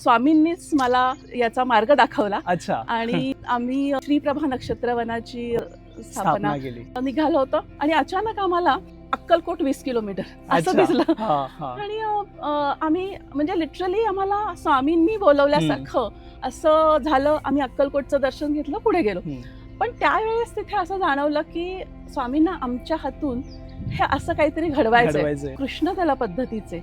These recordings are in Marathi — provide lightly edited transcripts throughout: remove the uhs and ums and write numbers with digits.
स्वामींनीच मला याचा मार्ग दाखवला. अच्छा. आणि आम्ही श्रीप्रभा नक्षत्रवनाची स्थापना केली. निघालो होतो आणि अचानक आम्हाला अक्कलकोट 20 किलोमीटर असं दिसलं. आणि आम्ही म्हणजे लिटरली आम्हाला स्वामींनी बोलवल्यासारखं असं झालं. आम्ही अक्कलकोटचं दर्शन घेतलं, पुढे गेलो. पण त्यावेळेस तिथे असं जाणवलं की स्वामींना आमच्या हातून हे असं काहीतरी घडवायचंय, कृष्ण त्याला पद्धतीचे.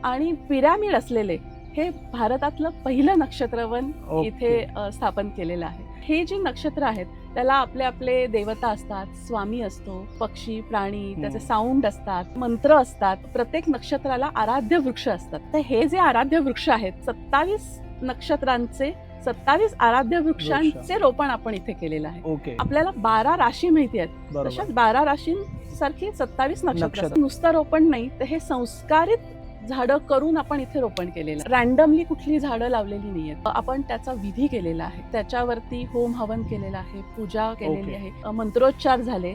आणि पिरॅमिड असलेले हे भारतातलं पहिलं नक्षत्रवन इथे स्थापन केलेलं आहे. हे जी नक्षत्र आहेत त्याला आपले आपले देवता असतात, स्वामी असतो, पक्षी प्राणी त्याचे साऊंड असतात, मंत्र असतात. प्रत्येक नक्षत्राला आराध्य वृक्ष असतात. तर हे जे आराध्य वृक्ष आहेत 27 नक्षत्रांचे 27 आराध्य वृक्षांचे रोपण आपण इथे केलेलं आहे. आपल्याला 12 राशी माहिती आहेत, तशाच 12 राशींसारखी 27 नक्षत्र. नुसतं रोपण नाही तर हे संस्कारित झाडं करून आपण इथे रोपण केलेलं. रॅन्डमली कुठली झाडं लावलेली नाहीयेत. आपण त्याचा विधी केलेला आहे, त्याच्यावरती होम हवन केलेला आहे, पूजा केलेली आहे, मंत्रोच्चार झाले,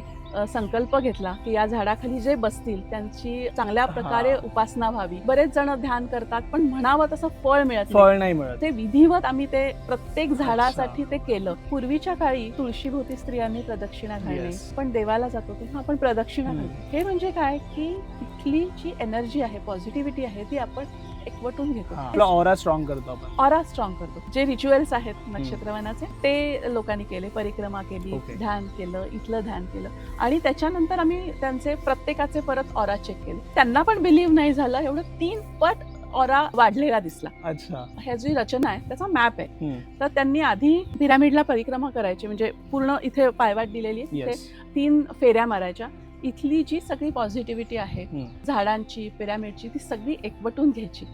संकल्प घेतला की या झाडाखाली जे बसतील त्यांची चांगल्या प्रकारे उपासना व्हावी. बरेच जण ध्यान करतात पण म्हणावं तसं फळ नाही मिळत. ते विधिवत आम्ही ते प्रत्येक झाडासाठी ते केलं. पूर्वीच्या काळी तुळशीभोवती स्त्रियांनी प्रदक्षिणा घालणे, पण देवाला जातो तेव्हा आपण प्रदक्षिणा घालतो. हे म्हणजे काय की तिथली जी एनर्जी आहे, पॉझिटिव्हिटी आहे ती आपण एकवटून घेतो. ऑरा स्ट्रॉंग करतो. जे रिच्युअल्स आहेत नक्षत्रवनाचे ते लोकांनी केले. परिक्रमा केली, ध्यान केलं, इथलं ध्यान केलं. आणि त्याच्यानंतर आम्ही त्यांचे प्रत्येकाचे परत ऑरा चेक केले. त्यांना पण बिलीव्ह नाही झालं, एवढं 3 पट ऑरा वाढलेला दिसला. अच्छा. ह्या जी रचना आहे त्याचा मॅप आहे. तर त्यांनी आधी पिरामिडला परिक्रमा करायची, म्हणजे पूर्ण इथे पायवाट दिलेली आहे, 3 फेऱ्या मारायच्या. इथली जी सगळी पॉझिटिव्हिटी आहे झाडांची, पिरॅमिडची, ती सगळी एकवटून घ्यायची.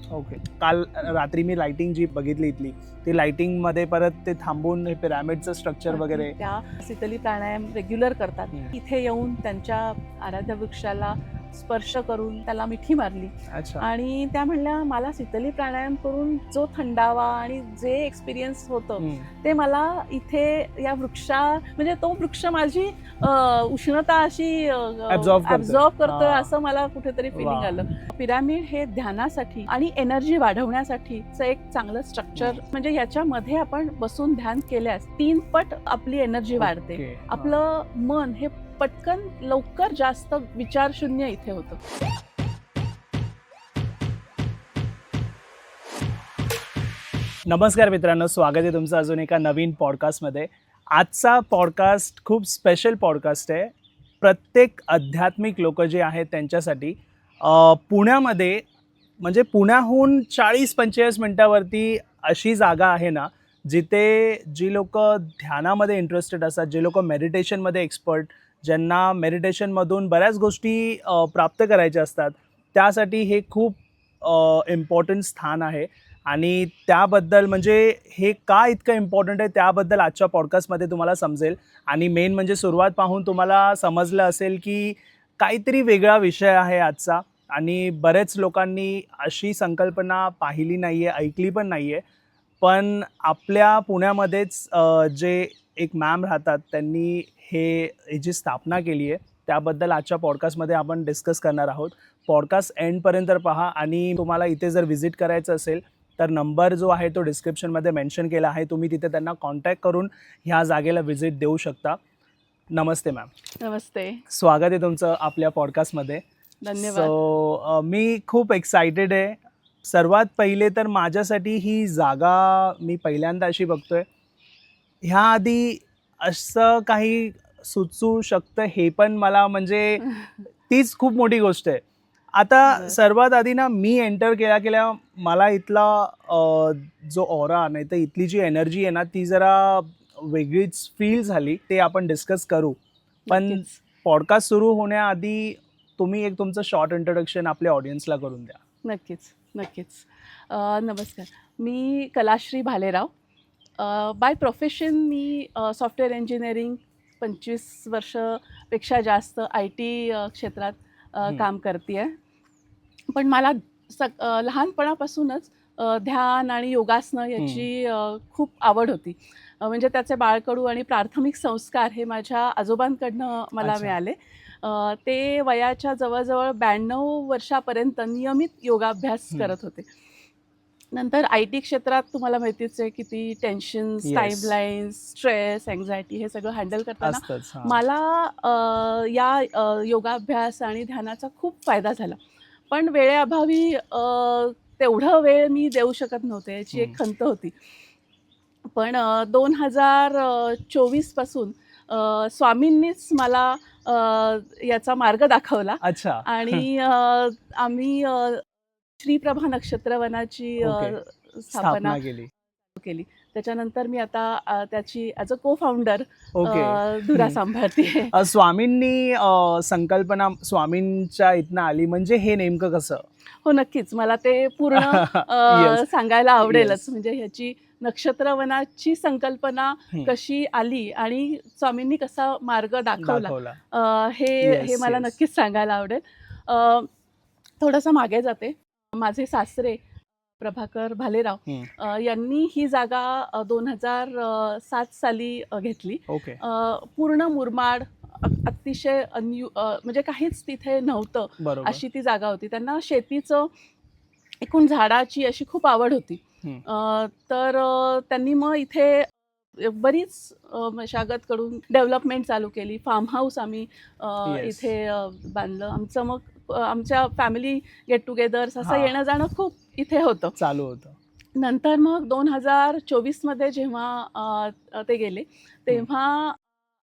काल रात्री मी लाइटिंग जी बघितली इथली, ती लाइटिंग मध्ये परत ते थांबून हे पिरॅमिडचं स्ट्रक्चर वगैरे. त्या शीतली प्राणायाम रेग्युलर करतात. इथे येऊन त्यांच्या आराध्य वृक्षाला स्पर्श करून त्याला मिठी मारली. आणि त्या म्हणल्या मला शीतली प्राणायाम करून जो थंडावा आणि जे एक्सपिरियन्स होतं ते मला इथे या म्हणजे तो वृक्ष माझी उष्णता अशी ऍब्झॉर्ब करतोय असं मला कुठेतरी फिलिंग आलं. पिरॅमिड हे ध्यानासाठी आणि एनर्जी वाढवण्यासाठीचं एक चांगलं स्ट्रक्चर. म्हणजे याच्यामध्ये आपण बसून ध्यान केल्यास 3 पट आपली एनर्जी वाढते. आपलं मन हे पटकन लवकर जास्त विचारशून्य इथे होतं. नमस्कार मित्रांनो, स्वागत आहे तुमचं अजून एका नवीन पॉडकास्टमध्ये. आजचा पॉडकास्ट खूप स्पेशल पॉडकास्ट आहे. प्रत्येक आध्यात्मिक लोक जे आहेत त्यांच्यासाठी. पुण्यामध्ये म्हणजे पुण्याहून 40-45 मिनिटावरती अशी जागा आहे ना जिथे जी लोक ध्यानामध्ये इंटरेस्टेड असतात, जे लोक मेडिटेशनमध्ये एक्सपर्ट, ज्यांना मेडिटेशनमधून बऱ्याच गोष्टी प्राप्त करायच्या असतात, त्यासाठी हे खूप इम्पॉर्टंट स्थान आहे. आणि त्याबद्दल म्हणजे हे का इतकं इम्पॉर्टंट आहे त्याबद्दल आजच्या पॉडकास्टमध्ये तुम्हाला समजेल. आणि मेन म्हणजे सुरुवात पाहून तुम्हाला समजलं असेल की काहीतरी वेगळा विषय आहे आजचा. आणि बरेच लोकांनी अशी संकल्पना पाहिली नाही आहे, ऐकली पण नाही आहे. पण आपल्या पुण्यामध्येच जे एक मॅम राहतात त्यांनी जी स्थापना केली आहे त्याबद्दल आजच्या पॉडकास्टमध्ये आपण डिस्कस करणार आहोत. पॉडकास्ट एंडपर्यंत पहा. आणि तुम्हाला इथे जर व्हिजिट करायचं असेल तर नंबर जो आहे तो डिस्क्रिप्शनमध्ये मेन्शन केला आहे. तुम्ही तिथे त्यांना कॉन्टॅक्ट करून ह्या जागेला व्हिजिट देऊ शकता. नमस्ते मॅम. नमस्ते. स्वागत आहे तुमचं आपल्या पॉडकास्टमध्ये. धन्यवाद. मी खूप एक्सायटेड आहे. सर्वात पहिले तर माझ्यासाठी ही जागा मी पहिल्यांदा अशी बघतोय. ह्याआधी असं काही सुचू शकतं हे पण मला म्हणजे तीच खूप मोठी गोष्ट आहे. आता सर्वात आधी ना मी एंटर केल्या मला इथला जो ऑरा नाही तर इथली जी एनर्जी आहे ना ती जरा वेगळीच फील झाली. ते आपण डिस्कस करू. पण पॉडकास्ट सुरू होण्याआधी तुम्ही एक तुमचं शॉर्ट इंट्रोडक्शन आपल्या ऑडियन्सला करून द्या. नक्कीच. नमस्कार, मी कलाश्री भालेराव. बाय प्रोफेशन मी सॉफ्टवेअर इंजिनिअरिंग 25 वर्षपेक्षा जास्त IT क्षेत्रात काम करते आहे. पण मला लहानपणापासूनच ध्यान आणि योगासनं याची खूप आवड होती. म्हणजे त्याचे बाळकडू आणि प्राथमिक संस्कार हे माझ्या आजोबांकडनं मला मिळाले. ते वयाच्या जवळजवळ 92 वर्षापर्यंत नियमित योगाभ्यास करत होते. नंतर IT क्षेत्रात तुम्हाला माहितीच आहे किती tensions, Yes. Timelines, stress, anxiety हे सगळं हँडल करताना असतंच. हां. मला या योगाभ्यास आणि ध्यानाचा खूप फायदा झाला. पण वेळेअभावी तेवढा वेळ मी देऊ शकत नव्हते, याची एक खंत होती. पण 2024 पासून स्वामींनीच मला याचा मार्ग दाखवला अच्छा. आणि आम्ही श्रीप्रभा नक्षत्रवनाची ओके. स्थापना स्थापना केली. केली. त्याच्यानंतर मी आता त्याची ॲज अ को फाउंडर ओके. धुरा सांभाळते. स्वामींनी संकल्पना स्वामींच्या इथनं आली म्हणजे हे नेमकं कसं? हो, नक्कीच. मला ते पूर्ण Yes. सांगायला आवडेलच. Yes. म्हणजे ह्याची नक्षत्रवनाची संकल्पना कशी आली आणि स्वामींनी कसा मार्ग दाखवला हे Yes, मला yes. नक्कीच सांगायला आवडेल. थोडंसं मागे जाते. माझे सासरे प्रभाकर भालेराव यांनी ही जागा 2007 साली घेतली. ओके. पूर्ण मुरमाड, अतिशय म्हणजे काहीच तिथे नव्हतं बरोबर. अशी ती जागा होती. त्यांना शेतीचं एकूण झाडाची अशी खूप आवड होती. तर त्यांनी मग इथे बरीच मशागत करून डेव्हलपमेंट चालू केली. फार्म हाऊस आम्ही Yes. इथे बांधलं. आमचं मग आमच्या फॅमिली गेट टुगेदर्स असं येणं जाणं खूप इथे होतं, चालू होतं. नंतर मग 2024 मध्ये जेव्हा ते गेले तेव्हा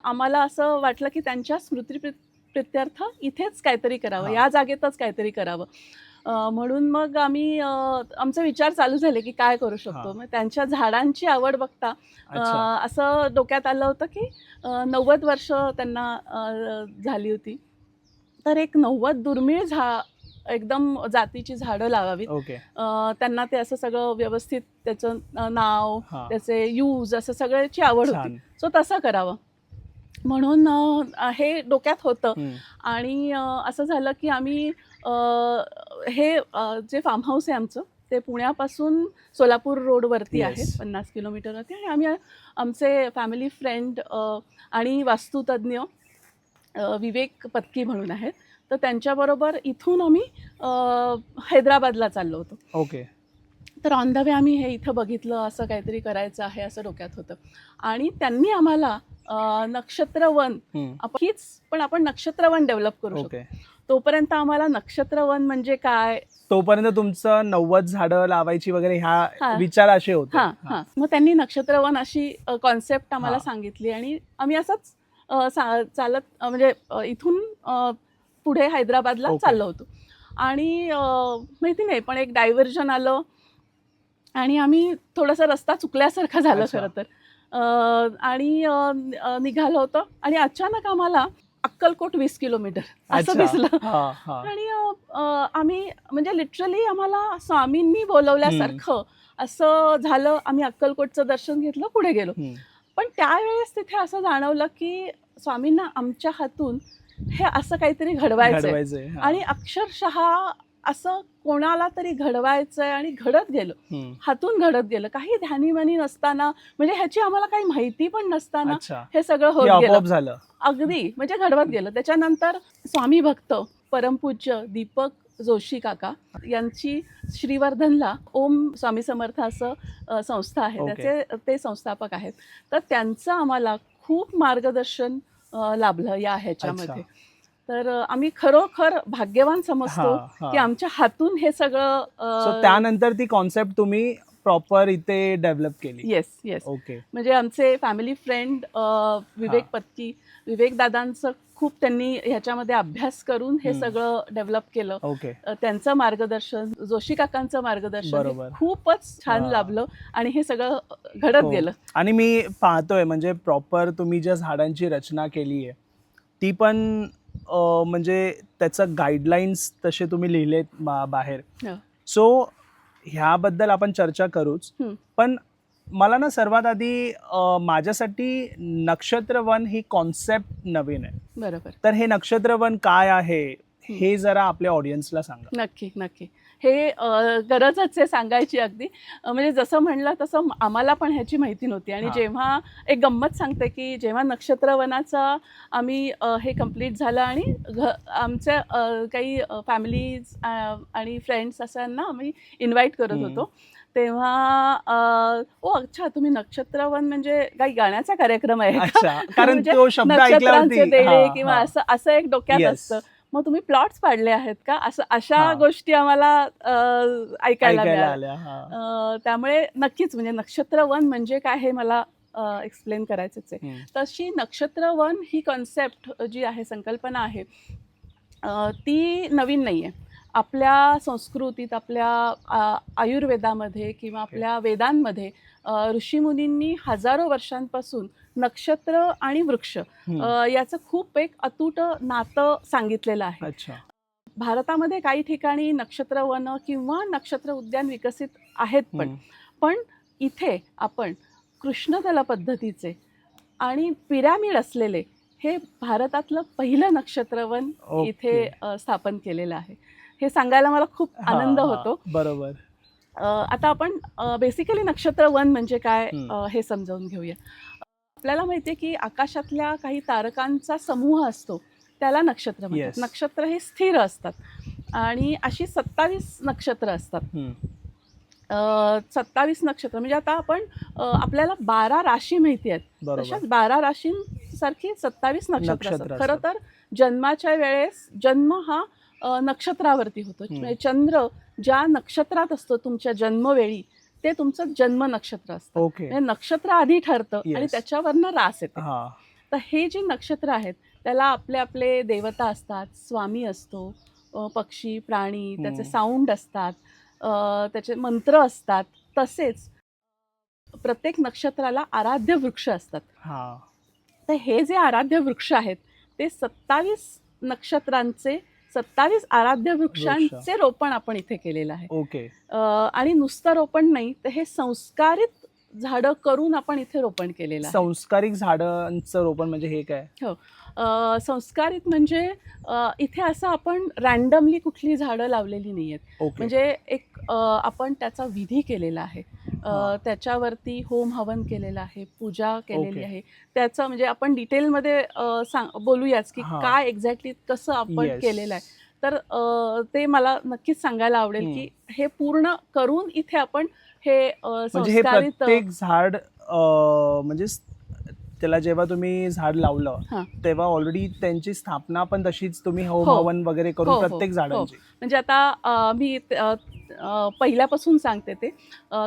आम्हाला असं वाटलं की त्यांच्या स्मृतिप्रित्यर्थ इथेच काहीतरी करावं, या जागेतच काहीतरी करावं. म्हणून मग आम्ही आमचे विचार चालू झाले की काय करू शकतो. मग त्यांच्या झाडांची आवड बघता असं डोक्यात आलं होतं की 90 वर्ष त्यांना झाली होती, तर एक 90 दुर्मिळ एकदम जातीची झाडं लावावीत. त्यांना ते असं सगळं व्यवस्थित त्याचं नाव, त्याचे यूज असं सगळ्याची आवड होती. सो तसं करावं म्हणून हे डोक्यात होतं. आणि असं झालं की आम्ही हे जे फार्म हाऊस आहे आमचं ते पुण्यापासून सोलापूर रोडवरती आहे, 50 किलोमीटरवरती. आणि आम्ही आमचे फॅमिली फ्रेंड आणि वास्तुतज्ञ विवेक पत्की म्हणून आहेत, तर त्यांच्याबरोबर इथून आम्ही हैदराबादला चाललो होतो. ओके. तर ऑन द वे आम्ही हे इथं बघितलं, असं काहीतरी करायचं आहे असं डोक्यात होतं. आणि त्यांनी आम्हाला नक्षत्रवन आपण नक्षत्रवन डेव्हलप करू शकतो. तोपर्यंत आम्हाला नक्षत्रवन म्हणजे काय, तोपर्यंत तुमचं 90 झाडं लावायची वगैरे ह्या विचार असे होते. मग त्यांनी नक्षत्रवन अशी कॉन्सेप्ट आम्हाला सांगितली आणि आम्ही असंच चालत म्हणजे इथून पुढे हैदराबादला चाललो होतो. आणि माहिती नाही पण एक डायव्हर्जन आलं आणि आम्ही थोडासा रस्ता चुकल्यासारखं झालं खरं तर. आणि निघालो होतो आणि अचानक आम्हाला अक्कलकोट 20 किलोमीटर असं दिसलं. आणि आम्ही म्हणजे लिटरली आम्हाला स्वामींनी बोलवल्यासारखं असं झालं. आम्ही अक्कलकोटचं दर्शन घेतलं, पुढे गेलो. पण त्यावेळेस तिथे असं जाणवलं की स्वामींना आमच्या हातून हे असं काहीतरी घडवायचंय आणि अक्षरशः असं कोणाला तरी घडवायचंय आणि घडत गेलं, हातून घडत गेलं. काही ध्यानीमानी नसताना, म्हणजे ह्याची आम्हाला काही माहिती पण नसताना हे सगळं होत गेलं. अगदी म्हणजे घडवत गेलं. त्याच्यानंतर स्वामी भक्त परमपूज्य दीपक जोशी काका यांची श्रीवर्धनला ओम स्वामी समर्थ असं संस्था आहे, त्याचे ते संस्थापक आहेत. तर त्यांचं आम्हाला खूप मार्गदर्शन लाभलं या ह्याच्यामध्ये. तर आम्ही खरोखर भाग्यवान समजतो की आमच्या हातून हे सगळं. त्यानंतर ती कॉन्सेप्ट तुम्ही प्रॉपर इथे डेव्हलप केली. येस. ओके. म्हणजे आमचे फॅमिली फ्रेंड विवेक पत्की, विवेक दादांचं खूप त्यांनी ह्याच्यामध्ये अभ्यास करून हे सगळं डेव्हलप केलं. त्यांचं मार्गदर्शन, जोशी काकांचं मार्गदर्शन खूपच छान लाभलं आणि हे सगळं घडत गेलं. आणि मी पाहतोय म्हणजे प्रॉपर तुम्ही ज्या झाडांची रचना केली आहे ती पण म्हणजे त्याचं गाईडलाईन्स तसे तुम्ही लिहिलेत बाहेर. सो ह्याबद्दल आपण चर्चा करूच. पण मला ना सर्वात आधी माझ्यासाठी नक्षत्रवन ही कॉन्सेप्ट नवीन आहे. बरोबर. तर हे नक्षत्रवन काय आहे हे जरा आपल्या ऑडियन्सला सांगा. नक्की हे गरजच आहे सांगायची अगदी. म्हणजे जसं म्हणलं तसं आम्हाला पण ह्याची माहिती नव्हती. आणि जेव्हा एक गंमत सांगते की जेव्हा नक्षत्रवनाचा आम्ही हे कम्प्लीट झालं आणि आमच्या काही फॅमिलीज आणि फ्रेंड्स असांना आम्ही इन्व्हाइट करत होतो, तेव्हा अच्छा, तुम्ही नक्षत्रवन म्हणजे काही गाण्याचा कार्यक्रम आहे का? अच्छा, कारण म्हणजे तो शब्द नक्षत्रांचे ऐकल्यावरती देणे हा, किंवा हा. असं असं एक डोक्यात Yes. असतं. मग तुम्ही प्लॉट्स पाडले आहेत का, असं अशा हा. गोष्टी आम्हाला ऐकायला ऐकायला मिळाल्या. आल्या. हा. त्यामुळे नक्कीच म्हणजे नक्षत्रवन म्हणजे काय हे मला एक्सप्लेन करायचंच आहे. हम्म. तशी नक्षत्रवन ही कॉन्सेप्ट जी आहे, संकल्पना आहे, ती नवीन नाही आहे. आपल्या संस्कृतीत, आपल्या आयुर्वेदामध्ये किंवा आपल्या वेदांमध्ये ऋषीमुनींनी हजारो वर्षांपासून नक्षत्र आणि वृक्ष याचं खूप एक अतूट नातं सांगितलेलं आहे. अच्छा. भारतामध्ये काही ठिकाणी नक्षत्रवन किंवा नक्षत्र उद्यान विकसित आहेत, पण इथे आपण कृष्णतल पद्धतीचे आणि पिरॅमिड असलेले हे भारतातलं पहिलं नक्षत्रवन इथे स्थापन केलेलं आहे. हे सांगायला मला खूप आनंद होतो. बरोबर. आता आपण बेसिकली नक्षत्रवन म्हणजे काय हे समजावून घेऊया. आपल्याला माहिती आहे की आकाशातल्या काही तारकांचा समूह असतो, त्याला नक्षत्र म्हणतात. नक्षत्र हे स्थिर असतात आणि अशी 27 नक्षत्र असतात. 27 नक्षत्र म्हणजे आता आपण आपल्याला 12 राशी माहिती आहेत, तशाच 12 राशींसारखी 27 नक्षत्र असतात. खरं तर जन्माच्या वेळेस जन्म हा नक्षत्रावरती होतो. म्हणजे चंद्र ज्या नक्षत्रात असतो तुमच्या जन्मवेळी, ते तुमचं जन्म नक्षत्र असतं. म्हणजे नक्षत्र आधी ठरतं आणि त्याच्यावरनं रास येते. तर हे जे नक्षत्र आहेत त्याला आपले आपले देवता असतात, स्वामी असतो, पक्षी प्राणी त्याचे साऊंड असतात, त्याचे मंत्र असतात. तसेच प्रत्येक नक्षत्राला आराध्य वृक्ष असतात. तर हे जे आराध्य वृक्ष आहेत ते 27 नक्षत्रांचे 27 आराध्य वृक्षांचे रोपण आपण इथे केलेलं आहे. आणि नुसतं रोपण नाही, तर हे संस्कारित झाडं करून आपण इथे रोपण केलेलं आहे. संस्कारित झाडांचं रोपण म्हणजे हे काय? हो, संस्कारित म्हणजे इथे असं आपण रॅन्डमली कुठली झाडं लावलेली नाही आहेत. म्हणजे एक आपण त्याचा विधी केलेला आहे, त्याच्यावरती होम हवन केलेलं आहे, पूजा केलेली आहे. त्याचं म्हणजे आपण डिटेलमध्ये बोलूयाच की काय एक्झॅक्टली कसं आपण केलेलं आहे. तर ते मला नक्कीच सांगायला आवडेल की हे पूर्ण करून इथे आपण हे संस्कारित झाड म्हणजे त्याला जेव्हा तुम्ही झाड लावलं तेव्हा ऑलरेडी त्यांची स्थापना पण तशीच तुम्ही होम हवन वगैरे करून प्रत्येक झाडांची. म्हणजे आता मी पहिल्यापासून सांगते, ते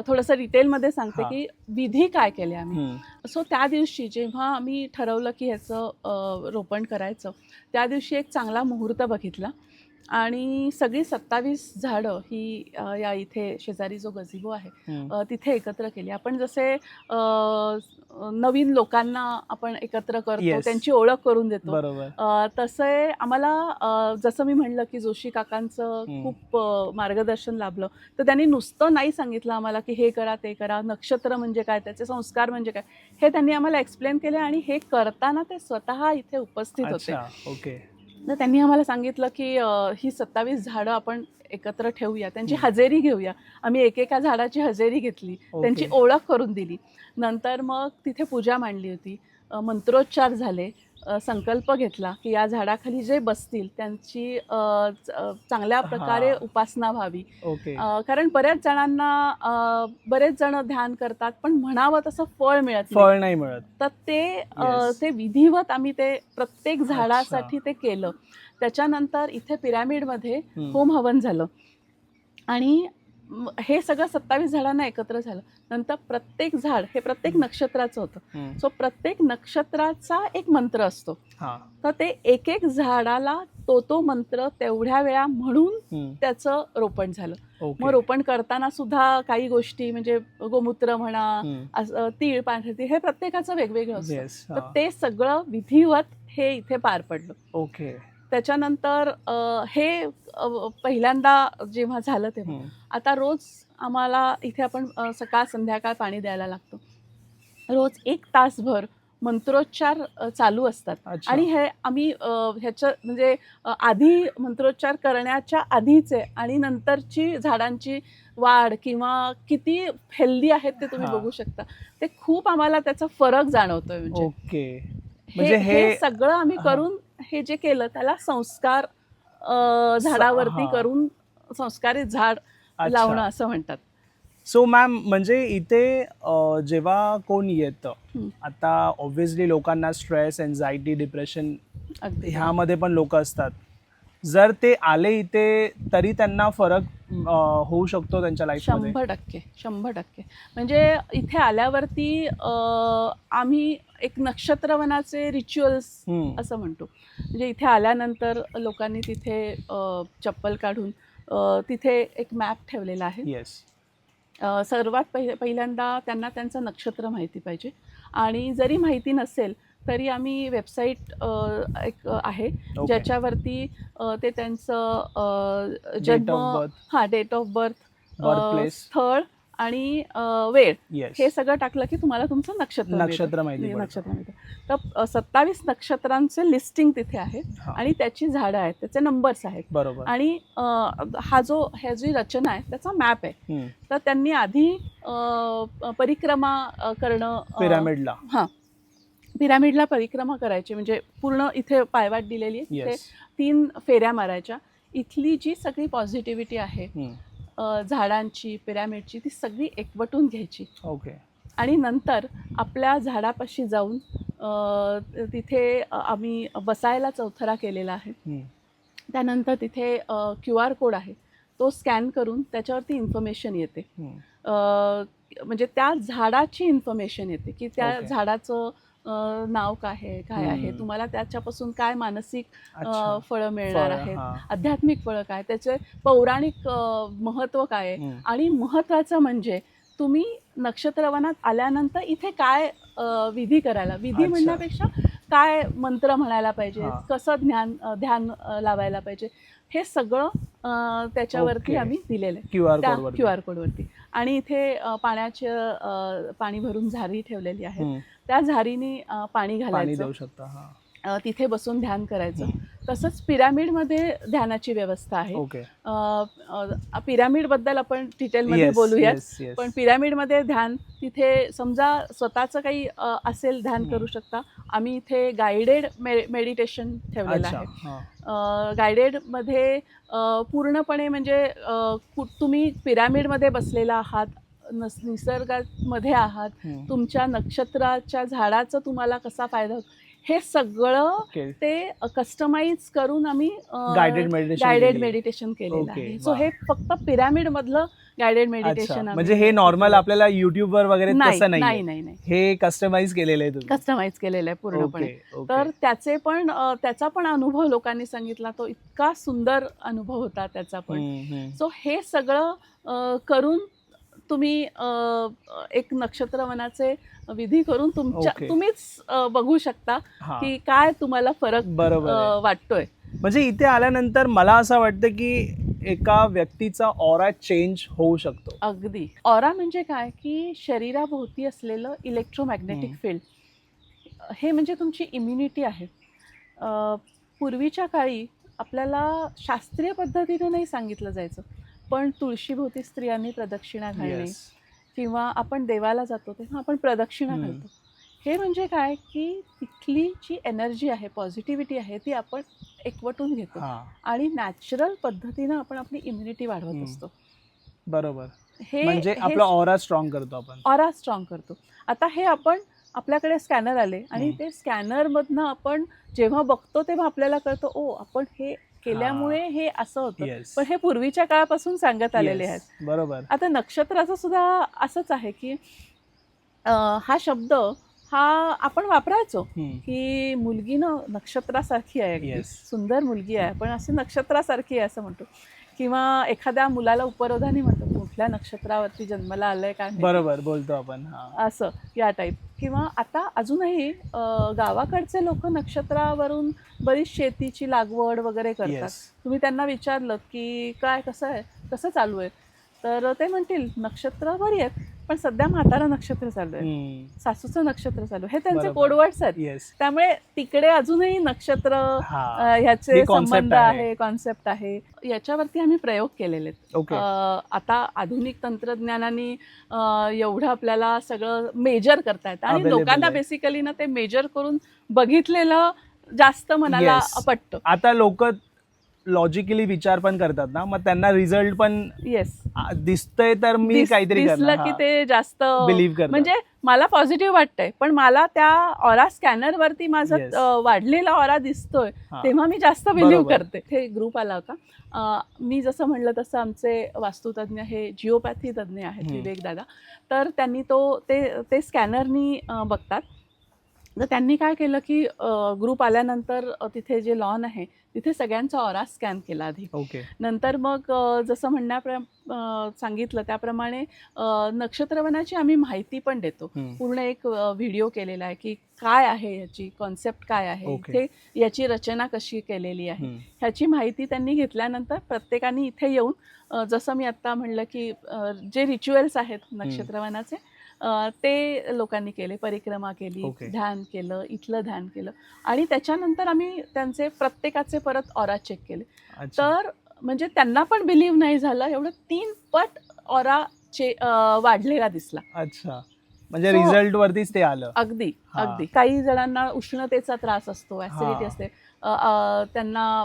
थोडंसं डिटेलमध्ये सांगते की विधी काय केले आम्ही. सो त्या दिवशी जेव्हा आम्ही ठरवलं की ह्याचं रोपण करायचं, त्या दिवशी एक चांगला मुहूर्त बघितला आणि सगळी 27 झाडं ही या इथे शेजारी जो गझिबो आहे तिथे एकत्र केली. आपण जसे नवीन लोकांना आपण एकत्र करतो, त्यांची ओळख करून देतो, तसे आम्हाला जसं मी म्हणलं की जोशी काकांचं खूप मार्गदर्शन लाभलं. तर त्यांनी नुसतं नाही सांगितलं आम्हाला की हे करा ते करा, नक्षत्र म्हणजे काय, त्याचे संस्कार म्हणजे काय, हे त्यांनी आम्हाला एक्सप्लेन केले आणि हे करताना ते स्वतः इथे उपस्थित होते. तर त्यांनी आम्हाला सांगितलं की ही 27 झाडं आपण एकत्र ठेवूया, त्यांची हजेरी घेऊया. आम्ही एकेका झाडाची हजेरी घेतली, त्यांची ओळख करून दिली. नंतर मग तिथे पूजा मांडली होती, मंत्रोच्चार झाले, संकल्प घेतला की या झाडाखाली जे बसतील त्यांची चांगल्या प्रकारे उपासना व्हावी. कारण बऱ्याच जणांना बरेच जण ध्यान करतात पण म्हणावं तसं फळ नाही मिळत. तर ते विधिवत आम्ही ते प्रत्येक झाडासाठी ते केलं. त्याच्यानंतर इथे पिरॅमिडमध्ये होम हवन झालं आणि हे सगळं 27 झाडांना एकत्र झालं. नंतर प्रत्येक झाड हे प्रत्येक नक्षत्राचं होतं. सो प्रत्येक नक्षत्राचा एक मंत्र असतो, तर ते एक एक झाडाला तो मंत्र तेवढ्या वेळा म्हणून त्याचं रोपण झालं. मग रोपण करताना सुद्धा काही गोष्टी म्हणजे गोमूत्र म्हणा, तीळ पांढरे हे प्रत्येकाचं वेगवेगळं असतं. तर ते सगळं विधिवत हे इथे पार पडलं. त्याच्यानंतर हे पहिल्यांदा जेव्हा झालं तेव्हा, आता रोज आम्हाला इथे आपण सकाळ संध्याकाळ पाणी द्यायला लागतो. रोज 1 तासभर मंत्रोच्चार चालू असतात. आणि हे आम्ही ह्याच्या म्हणजे आधी मंत्रोच्चार करण्याच्या आधीचे आणि नंतरची झाडांची वाढ किंवा किती हेल्दी आहेत ते तुम्ही बघू शकता. ते खूप आम्हाला त्याचा फरक जाणवतोय. म्हणजे हे सगळं आम्ही करून हे जे केलं त्याला संस्कार झाडावरती करून संस्कारित झाड लावणं असं म्हणतात. सो मॅम, म्हणजे इथे जेव्हा कोण येतं, हं. आता ऑब्व्हियसली लोकांना स्ट्रेस, एन्झायटी, डिप्रेशन अगदी ह्यामध्ये पण लोक असतात. जर ते आले इथे तरी त्यांना फरक होऊ शकतो त्यांच्या लाईफमध्ये? 100%. म्हणजे इथे आल्यावरती आम्ही एक नक्षत्रवनाचे रिच्युअल्स असं म्हणतो. म्हणजे इथे आल्यानंतर लोकांनी तिथे चप्पल काढून तिथे एक मॅप ठेवलेला आहे. येस. सर्वात पहिल्यांदा त्यांना त्यांचं नक्षत्र माहिती पाहिजे. आणि जरी माहिती नसेल तरी आम्ही वेबसाईट एक आहे ओके. ज्याच्यावरती ते त्यांचं डेट जन्म, ऑफ बर्थ, हां, date of birth, birth place, स्थळ आणि वेळ येस, हे सगळं टाकलं की तुम्हाला तुमचं नक्षत्र नक्षत्र माहिती पडतं. नक्षत्र मिळतं. तर 27 नक्षत्रांचे लिस्टिंग तिथे आहे हा, आणि त्याची झाडं आहेत, त्याचे नंबर्स आहेत बरोबर. आणि ह्या जी रचना आहे त्याचा मॅप आहे. हम्म. तर त्यांनी आधी परिक्रमा करणं, पिरामिडला. हां, पिरामिडला परिक्रमा करायची. म्हणजे पूर्ण इथे पायवाट दिलेली आहे, तिथे येस. 3 फेऱ्या मारायच्या. इथली जी सगळी पॉझिटिव्हिटी आहे झाडांची, पिरामिडची, ती सगळी एकवटून घ्यायची. ओके. आणि नंतर आपल्या झाडापाशी जाऊन तिथे आम्ही बसायला चौथरा केलेला आहे. त्यानंतर तिथे QR कोड आहे, तो स्कॅन करून त्याच्यावरती इन्फॉर्मेशन येते. म्हणजे त्या झाडाची इन्फॉर्मेशन येते की त्या ओके. झाडाचं नाव काय आहे, तुम्हाला त्याच्यापासून काय मानसिक फळं मिळणार आहेत, आध्यात्मिक फळं काय, त्याचे पौराणिक महत्त्व काय आहे. आणि महत्त्वाचं म्हणजे तुम्ही नक्षत्रवनात आल्यानंतर इथे काय विधी करायला, विधी म्हणण्यापेक्षा काय मंत्र म्हणायला पाहिजे, कसं ध्यान लावायला पाहिजे, हे सगळं त्याच्यावरती आम्ही दिलेलं आहे QR कोडवरती. आणि इथे पाणी भरून झारी ठेवलेली आहे, त्या झारीने पाणी घालायचं, देऊ शकता, तिथे बसून ध्यान करायचं. तसंच पिरामिडमध्ये ध्यानाची व्यवस्था आहे. पिरामिडबद्दल आपण डिटेलमध्ये बोलूयात. पण पिरामिडमध्ये ध्यान, तिथे समजा स्वतःचं काही असेल ध्यान करू शकता. आम्ही इथे गायडेड मेडिटेशन ठेवलेलं आहे. गायडेडमध्ये पूर्णपणे म्हणजे तुम्ही पिरामिडमध्ये बसलेला आहात, निसर्गामध्ये आहात, तुमच्या नक्षत्राच्या झाडाचा तुम्हाला कसा फायदा होतो हे सगळं ते कस्टमाइज करून आम्ही गायडेड मेडिटेशन केलेलं आहे. सो हे फक्त पिरामिड मधलं गायडेड मेडिटेशन. म्हणजे हे नॉर्मल आपल्याला युट्यूबवर वगैरे तसं नाही, हे कस्टमाइज केलेलं आहे, कस्टमाइज केलेलं आहे पूर्णपणे. तर त्याचा पण अनुभव लोकांनी सांगितला, तो इतका सुंदर अनुभव होता त्याचा पण. सो हे सगळं करून तुम्ही एक नक्षत्रवनाचे विधी करून तुम्हीच बघू शकता की काय तुम्हाला फरक वाटतोय. म्हणजे इथे आल्यानंतर मला असं वाटतं की एका व्यक्तीचा ऑरा चेंज होऊ शकतो. अगदी. ऑरा म्हणजे काय की शरीराभोवती असलेलं इलेक्ट्रोमॅग्नेटिक फील्ड, हे म्हणजे तुमची इम्युनिटी आहे. पूर्वीच्या काळी आपल्याला शास्त्रीय पद्धतीने नाही सांगितलं जायचं, पण तुळशीभोवती स्त्रियांनी प्रदक्षिणा घालणे किंवा आपण देवाला जातो तेव्हा आपण प्रदक्षिणा घालतो. हे म्हणजे काय की तिथली जी एनर्जी आहे, पॉझिटिव्हिटी आहे, ती आपण एकवटून घेतो आणि नॅचरल पद्धतीनं आपण आपली इम्युनिटी वाढवत असतो. बरोबर. हे म्हणजे आपला ऑरा स्ट्रॉंग करतो. आता हे आपल्याकडे स्कॅनर आले आणि ते स्कॅनरमधनं आपण जेव्हा बघतो तेव्हा आपल्याला कळतं, ओ आपण हे केल्यामुळे हे असं होतं. पण हे पूर्वीच्या काळापासून सांगत आलेले आहेत. बरोबर. आता नक्षत्राचं सुद्धा असंच आहे की हा शब्द आपण वापरायचो की मुलगी नक्षत्रासारखी आहे, सुंदर मुलगी आहे, पण अशी नक्षत्रासारखी आहे असं म्हणतो. किंवा एखाद्या मुलाला उपरोधाने म्हणतो, कुठल्या नक्षत्रावरती जन्माला आलंय काय, बरोबर बोलतो आपण, असं या टाईप. किंवा आता अजूनही गावाकडचे लोक नक्षत्रावरून बरीच शेतीची लागवड वगैरे करतात. तुम्ही त्यांना विचारलं की काय कसं चालू आहे, तर ते म्हणतील नक्षत्र बरी आहेत, पण सध्या म्हातारा नक्षत्र चालू आहे, सासूचं नक्षत्र चालू आहे, हे त्यांचे कोडवर्ड्स आहेत. त्यामुळे तिकडे अजूनही नक्षत्र ह्याचे संबंध आहे, कॉन्सेप्ट आहे. याच्यावरती आम्ही प्रयोग केलेले आहेत. आता आधुनिक तंत्रज्ञानाने एवढं आपल्याला सगळं मेजर करतायत आणि लोकांना बेसिकली ना ते मेजर करून बघितलेलं जास्त मनाला पटतं. आता लोक लॉजिकली विचार पण करतात ना, मग त्यांना रिझल्ट पण येस दिसतंय तर मी काहीतरी दिसलं की ते जास्त बिलीव्ह करतात. म्हणजे मला पॉझिटिव्ह वाटतंय, पण मला त्या ऑरा स्कॅनर वरती माझा Yes. वाढलेला ऑरा दिसतोय हा. तेव्हा मी जास्त बिलीव्ह बरोबर. करते. हे ग्रुप आला होता. मी जसं म्हणलं तसं आमचे वास्तुतज्ञ हे जिओपॅथी तज्ज्ञ आहेत, विवेक दादा. तर त्यांनी ते स्कॅनरनी बघतात. तर त्यांनी काय केलं की ग्रुप आल्यानंतर तिथे जे लॉन आहे तिथे सगळ्यांचा ऑरा स्कॅन केला आधी. ओके. नंतर मग जसं सांगितलं त्याप्रमाणे नक्षत्रवनाची आम्ही माहिती पण देतो. पूर्ण एक व्हिडिओ केलेला आहे की काय आहे याची कॉन्सेप्ट, काय आहे इथे, याची रचना कशी केलेली आहे ह्याची माहिती त्यांनी घेतल्यानंतर प्रत्येकाने इथे येऊन जसं मी आत्ता म्हणलं की जे रिच्युअल्स आहेत नक्षत्रवनाचे ते लोकांनी केले. परिक्रमा केली, ध्यान केलं, इथलं ध्यान केलं आणि त्याच्यानंतर आम्ही त्यांचे प्रत्येकाचे परत ऑरा चेक केले. तर म्हणजे त्यांना पण बिलीव्ह नाही झालं, एवढं 3 पट ऑरा वाढलेला दिसला. अच्छा, म्हणजे रिझल्ट वरतीच ते आलं. अगदी अगदी. काही जणांना उष्णतेचा त्रास असतो, ऍसिडिटी असते, त्यांना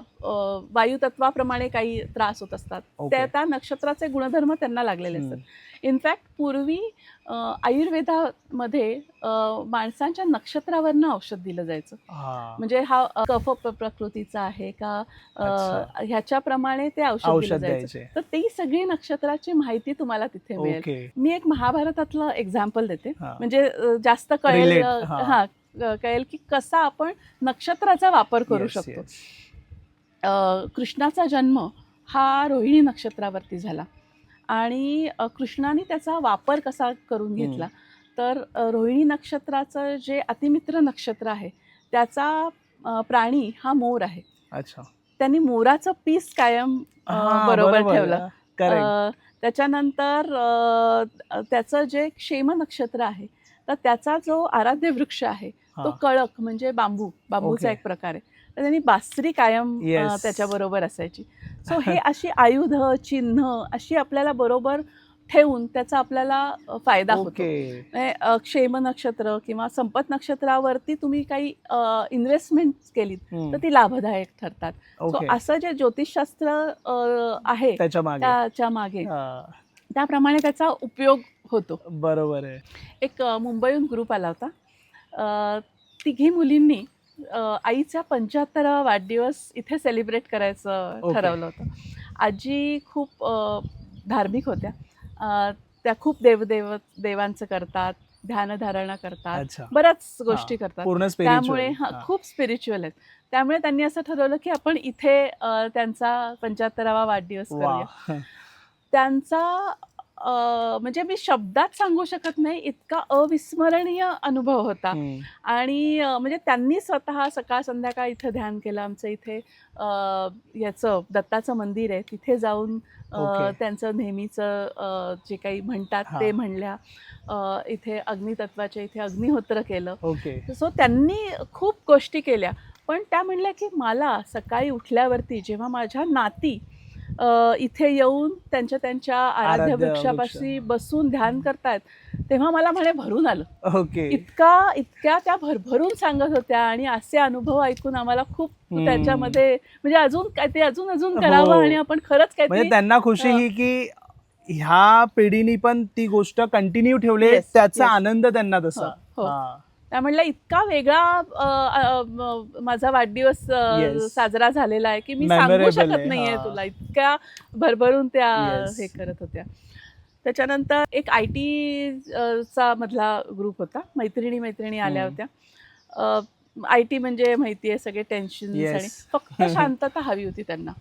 वायुतत्वाप्रमाणे काही त्रास होत असतात, त्या नक्षत्राचे गुणधर्म त्यांना लागलेले असतात. इनफॅक्ट पूर्वी आयुर्वेदामध्ये माणसांच्या नक्षत्रावरनं औषध दिलं जायचं. म्हणजे हा कफ प्रकृतीचा आहे का ह्याच्याप्रमाणे ते औषध दिलं जायचं. तर ती सगळी नक्षत्राची माहिती तुम्हाला तिथे मिळेल. मी एक महाभारतातलं एक्झाम्पल देते, म्हणजे जास्त कळेल की कसा आपण नक्षत्राचा वापर करू शकतो. कृष्णाचा जन्म हा रोहिणी नक्षत्रावरती झाला आणि कृष्णाने त्याचा वापर कसा करून घेतला तर रोहिणी नक्षत्राचं जे अतिमित्र नक्षत्र आहे त्याचा प्राणी हा मोर आहे. अच्छा. त्यांनी मोराचं पीस कायम बरोबर ठेवलं. त्याच्यानंतर त्याचं जे क्षेम नक्षत्र आहे तर त्याचा जो आराध्य वृक्ष आहे तो कळक म्हणजे बांबूचा एक प्रकार आहे. तर त्यांनी बासरी कायम त्याच्याबरोबर असायची. सो हे अशी आयुध चिन्ह अशी आपल्याला बरोबर ठेवून त्याचा आपल्याला फायदा होतो. क्षेम नक्षत्र किंवा संपत नक्षत्रावरती तुम्ही काही इन्व्हेस्टमेंट केलीत तर ती लाभदायक ठरतात. सो असं जे ज्योतिषशास्त्र आहे त्याच्या मागे त्याप्रमाणे त्याचा उपयोग होतो. बरोबर आहे. एक मुंबईहून ग्रुप आला होता. 3 मुलींनी आईचा 75वा वाढदिवस इथे सेलिब्रेट करायचं ठरवलं होतं. आजी खूप धार्मिक होत्या. त्या खूप देवांचं करतात, ध्यानधारणा करतात, बऱ्याच गोष्टी करतात. त्यामुळे खूप स्पिरिच्युअल आहेत. त्यामुळे त्यांनी असं ठरवलं की आपण इथे त्यांचा 75वा वाढदिवस करूया. त्यांचा म्हणजे मी शब्दात सांगू शकत नाही इतका अविस्मरणीय अनुभव होता. आणि म्हणजे त्यांनी स्वतः सकाळ संध्याकाळ इथं ध्यान केलं. आमचं इथे याचं दत्ताचं मंदिर आहे तिथे जाऊन त्यांचं नेहमीचं जे काही म्हणतात ते म्हणल्या. इथे अग्नितत्वाच्या इथे अग्निहोत्र केलं. सो त्यांनी खूप गोष्टी केल्या. पण त्या म्हणल्या की मला सकाळी उठल्यावरती जेव्हा माझ्या नाती इथे येऊन त्यांच्या आराध्य वृक्षापाशी बसून ध्यान करतायत तेव्हा मला म्हणे भरून आलं. इतक्या त्या भरभरून सांगत होत्या आणि असे अनुभव ऐकून आम्हाला खूप त्याच्यामध्ये म्हणजे अजून काय ते अजून करावं आणि आपण खरंच काय त्यांना खुशी ही की ह्या पिढीने पण ती गोष्ट कंटिन्यू ठेवली त्याचा आनंद त्यांना तसा. त्या म्हणल्या इतका वेगळा माझा वाढदिवस साजरा झालेला आहे की मी सांगू शकत नाहीये तुला. इतक्या भरभरून त्या हे करत होत्या. त्याच्यानंतर एक IT चा मधला ग्रुप होता. मैत्रिणी आल्या होत्या. IT म्हणजे माहितीये सगळे टेन्शन आणि फक्त शांतता हवी होती त्यांना.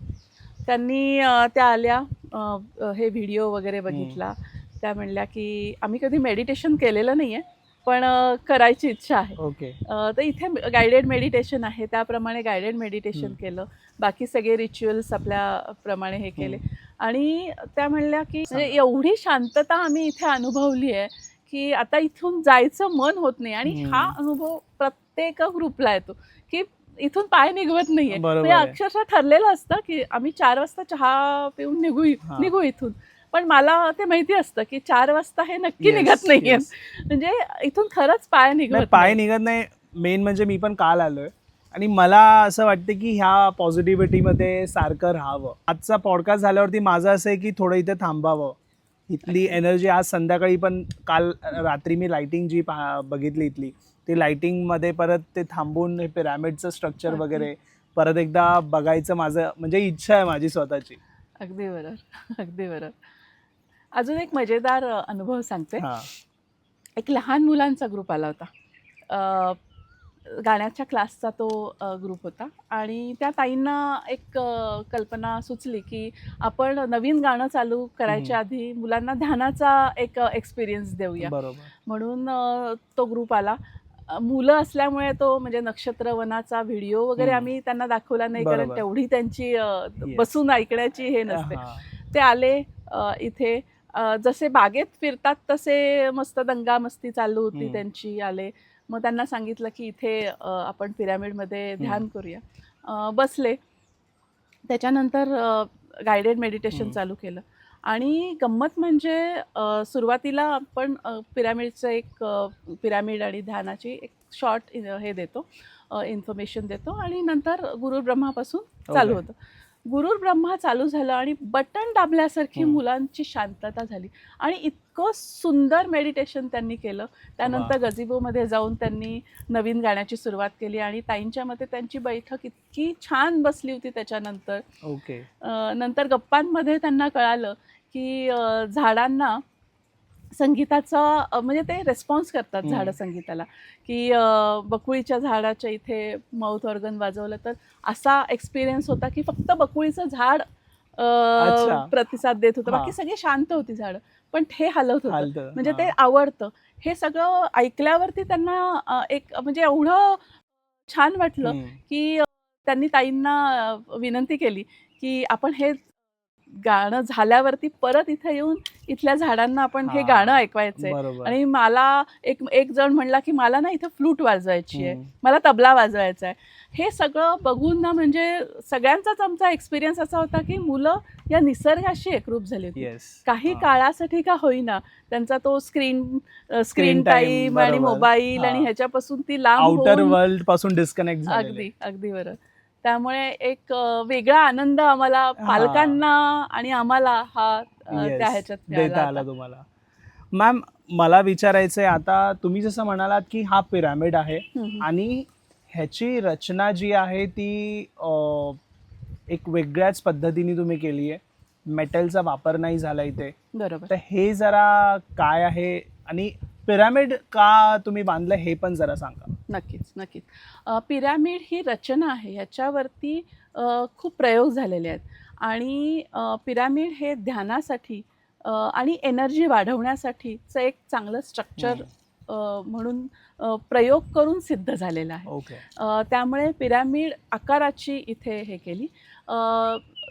त्यांनी त्या आल्या, हे व्हिडिओ वगैरे बघितला. त्या म्हणल्या की आम्ही कधी मेडिटेशन केलेलं नाहीये पण करायची इच्छा आहे. तर इथे गायडेड मेडिटेशन आहे त्याप्रमाणे गायडेड मेडिटेशन केलं. बाकी सगळे रिच्युअल्स आपल्याप्रमाणे हे केले आणि त्या म्हणल्या की एवढी शांतता आम्ही इथे अनुभवली आहे की आता इथून जायचं मन होत नाही. आणि हा अनुभव प्रत्येक ग्रुपला येतो की इथून पाय निघवत नाहीये. म्हणजे अक्षरशः ठरलेलं असतं की आम्ही 4 वाजता चहा पिऊन निघू इथून. पण मला ते माहिती असतं की 4 वाजता हे नक्की निघत नाहीये. म्हणजे इथून खरंच पाय निघत नाही. मेन म्हणजे मी पण काल आलोय आणि मला असं वाटतं की ह्या पॉझिटिव्हिटीमध्ये सारखं राहावं. आजचा पॉडकास्ट झाल्यावरती माझं असं आहे की थोडं इथे थांबावं. इथली एनर्जी आज संध्याकाळी पण काल रात्री मी लाइटिंग जी बघितली इथली, ती लाइटिंगमध्ये परत ते थांबून हे पिरॅमिडचं स्ट्रक्चर वगैरे परत एकदा बघायचं माझं म्हणजे इच्छा आहे माझी स्वतःची. अगदी बरोबर, अगदी बरोबर. अजून एक मजेदार अनुभव सांगते. हां. एक लहान मुलांचा ग्रुप आला होता. गाण्याच्या क्लासचा तो ग्रुप होता आणि त्या ताईंना एक कल्पना सुचली की आपण नवीन गाणं चालू करायच्या आधी मुलांना ध्यानाचा एक एक्सपिरियन्स देऊया. बरोबर. म्हणून तो ग्रुप आला. मुलं असल्यामुळे तो म्हणजे नक्षत्रवनाचा व्हिडिओ वगैरे आम्ही त्यांना दाखवला नाही, कारण बरोबर. तेवढी त्यांची बसून ऐकण्याची हे नसते. हां. ते आले इथे. जसे बागेत फिरतात तसे मस्त दंगामस्ती चालू होती त्यांची. आले, मग त्यांना सांगितलं की इथे आपण पिरॅमिडमध्ये ध्यान करूया. बसले. त्याच्यानंतर गायडेड मेडिटेशन चालू केलं आणि गंमत म्हणजे सुरुवातीला आपण पिरॅमिडचं एक पिरॅमिड आणि ध्यानाची एक शॉर्ट हे देतो, इन्फॉर्मेशन देतो आणि नंतर गुरु ब्रह्मापासून चालू होतं. गुरुर ब्रह्मा चालू झालं आणि बटन दाबल्यासारखी मुलांची शांतता झाली आणि इतकं सुंदर मेडिटेशन त्यांनी केलं. त्यानंतर गझिबोमध्ये जाऊन त्यांनी नवीन गाण्याची सुरुवात केली आणि ताईंच्या मते त्यांची बैठक इतकी छान बसली होती. त्याच्यानंतर नंतर गप्पांमध्ये त्यांना कळालं की झाडांना संगीताचा म्हणजे ते रिस्पॉन्स करतात झाडं संगीताला, की बकुळीच्या झाडाच्या इथे माउथ ऑर्गन वाजवलं तर असा एक्सपिरियन्स होता की फक्त बकुळीचं झाड प्रतिसाद देत होतं, बाकी सगळी शांत होती झाडं, पण हे हलत होतं. म्हणजे ते आवडतं. हे सगळं ऐकल्यावरती त्यांना एक म्हणजे एवढं छान वाटलं की त्यांनी ताईंना विनंती केली की आपण हे गाणं झाल्यावरती परत इथे येऊन इथल्या झाडांना आपण हे गाणं ऐकवायचंय. आणि मला एक जण म्हणला की मला ना इथे फ्लूट वाजवायची आहे, मला तबला वाजवायचा आहे. हे सगळं बघून ना म्हणजे सगळ्यांचाच आमचा एक्सपिरियन्स असा होता की मुलं या निसर्गाशी एकरूप झाली होती. काही काळासाठी का होईना त्यांचा तो स्क्रीन टाईम आणि मोबाईल आणि ह्याच्यापासून ती लांब आउटर वर्ल्ड पासून डिस्कनेक्ट झाली. अगदी बरोबर. त्यामुळे एक वेगळा आनंद आम्हाला पालकांना आणि आम्हाला हा त्या ह्याच्यात देता आला तुम्हाला. मॅम, मला विचारायचंय आता, तुम्ही जसं म्हणालात की हा पिरॅमिड आहे आणि ह्याची रचना जी आहे ती एक वेगळ्याच पद्धतीने तुम्ही केली आहे. मेटलचा वापर नाही झाला इथे. बरोबर. तर हे जरा काय आहे आणि पिरॅमिड का तुम्ही बांधलं हे पण जरा सांगा. नक्कीच. पिरॅमिड ही रचना आहे, याच्यावरती खूप प्रयोग झालेले आहेत आणि पिरॅमिड हे ध्यानासाठी आणि एनर्जी वाढवण्यासाठीचं एक चांगलं स्ट्रक्चर म्हणून प्रयोग करून सिद्ध झालेला आहे. त्यामुळे पिरॅमिड आकाराची इथे हे केली.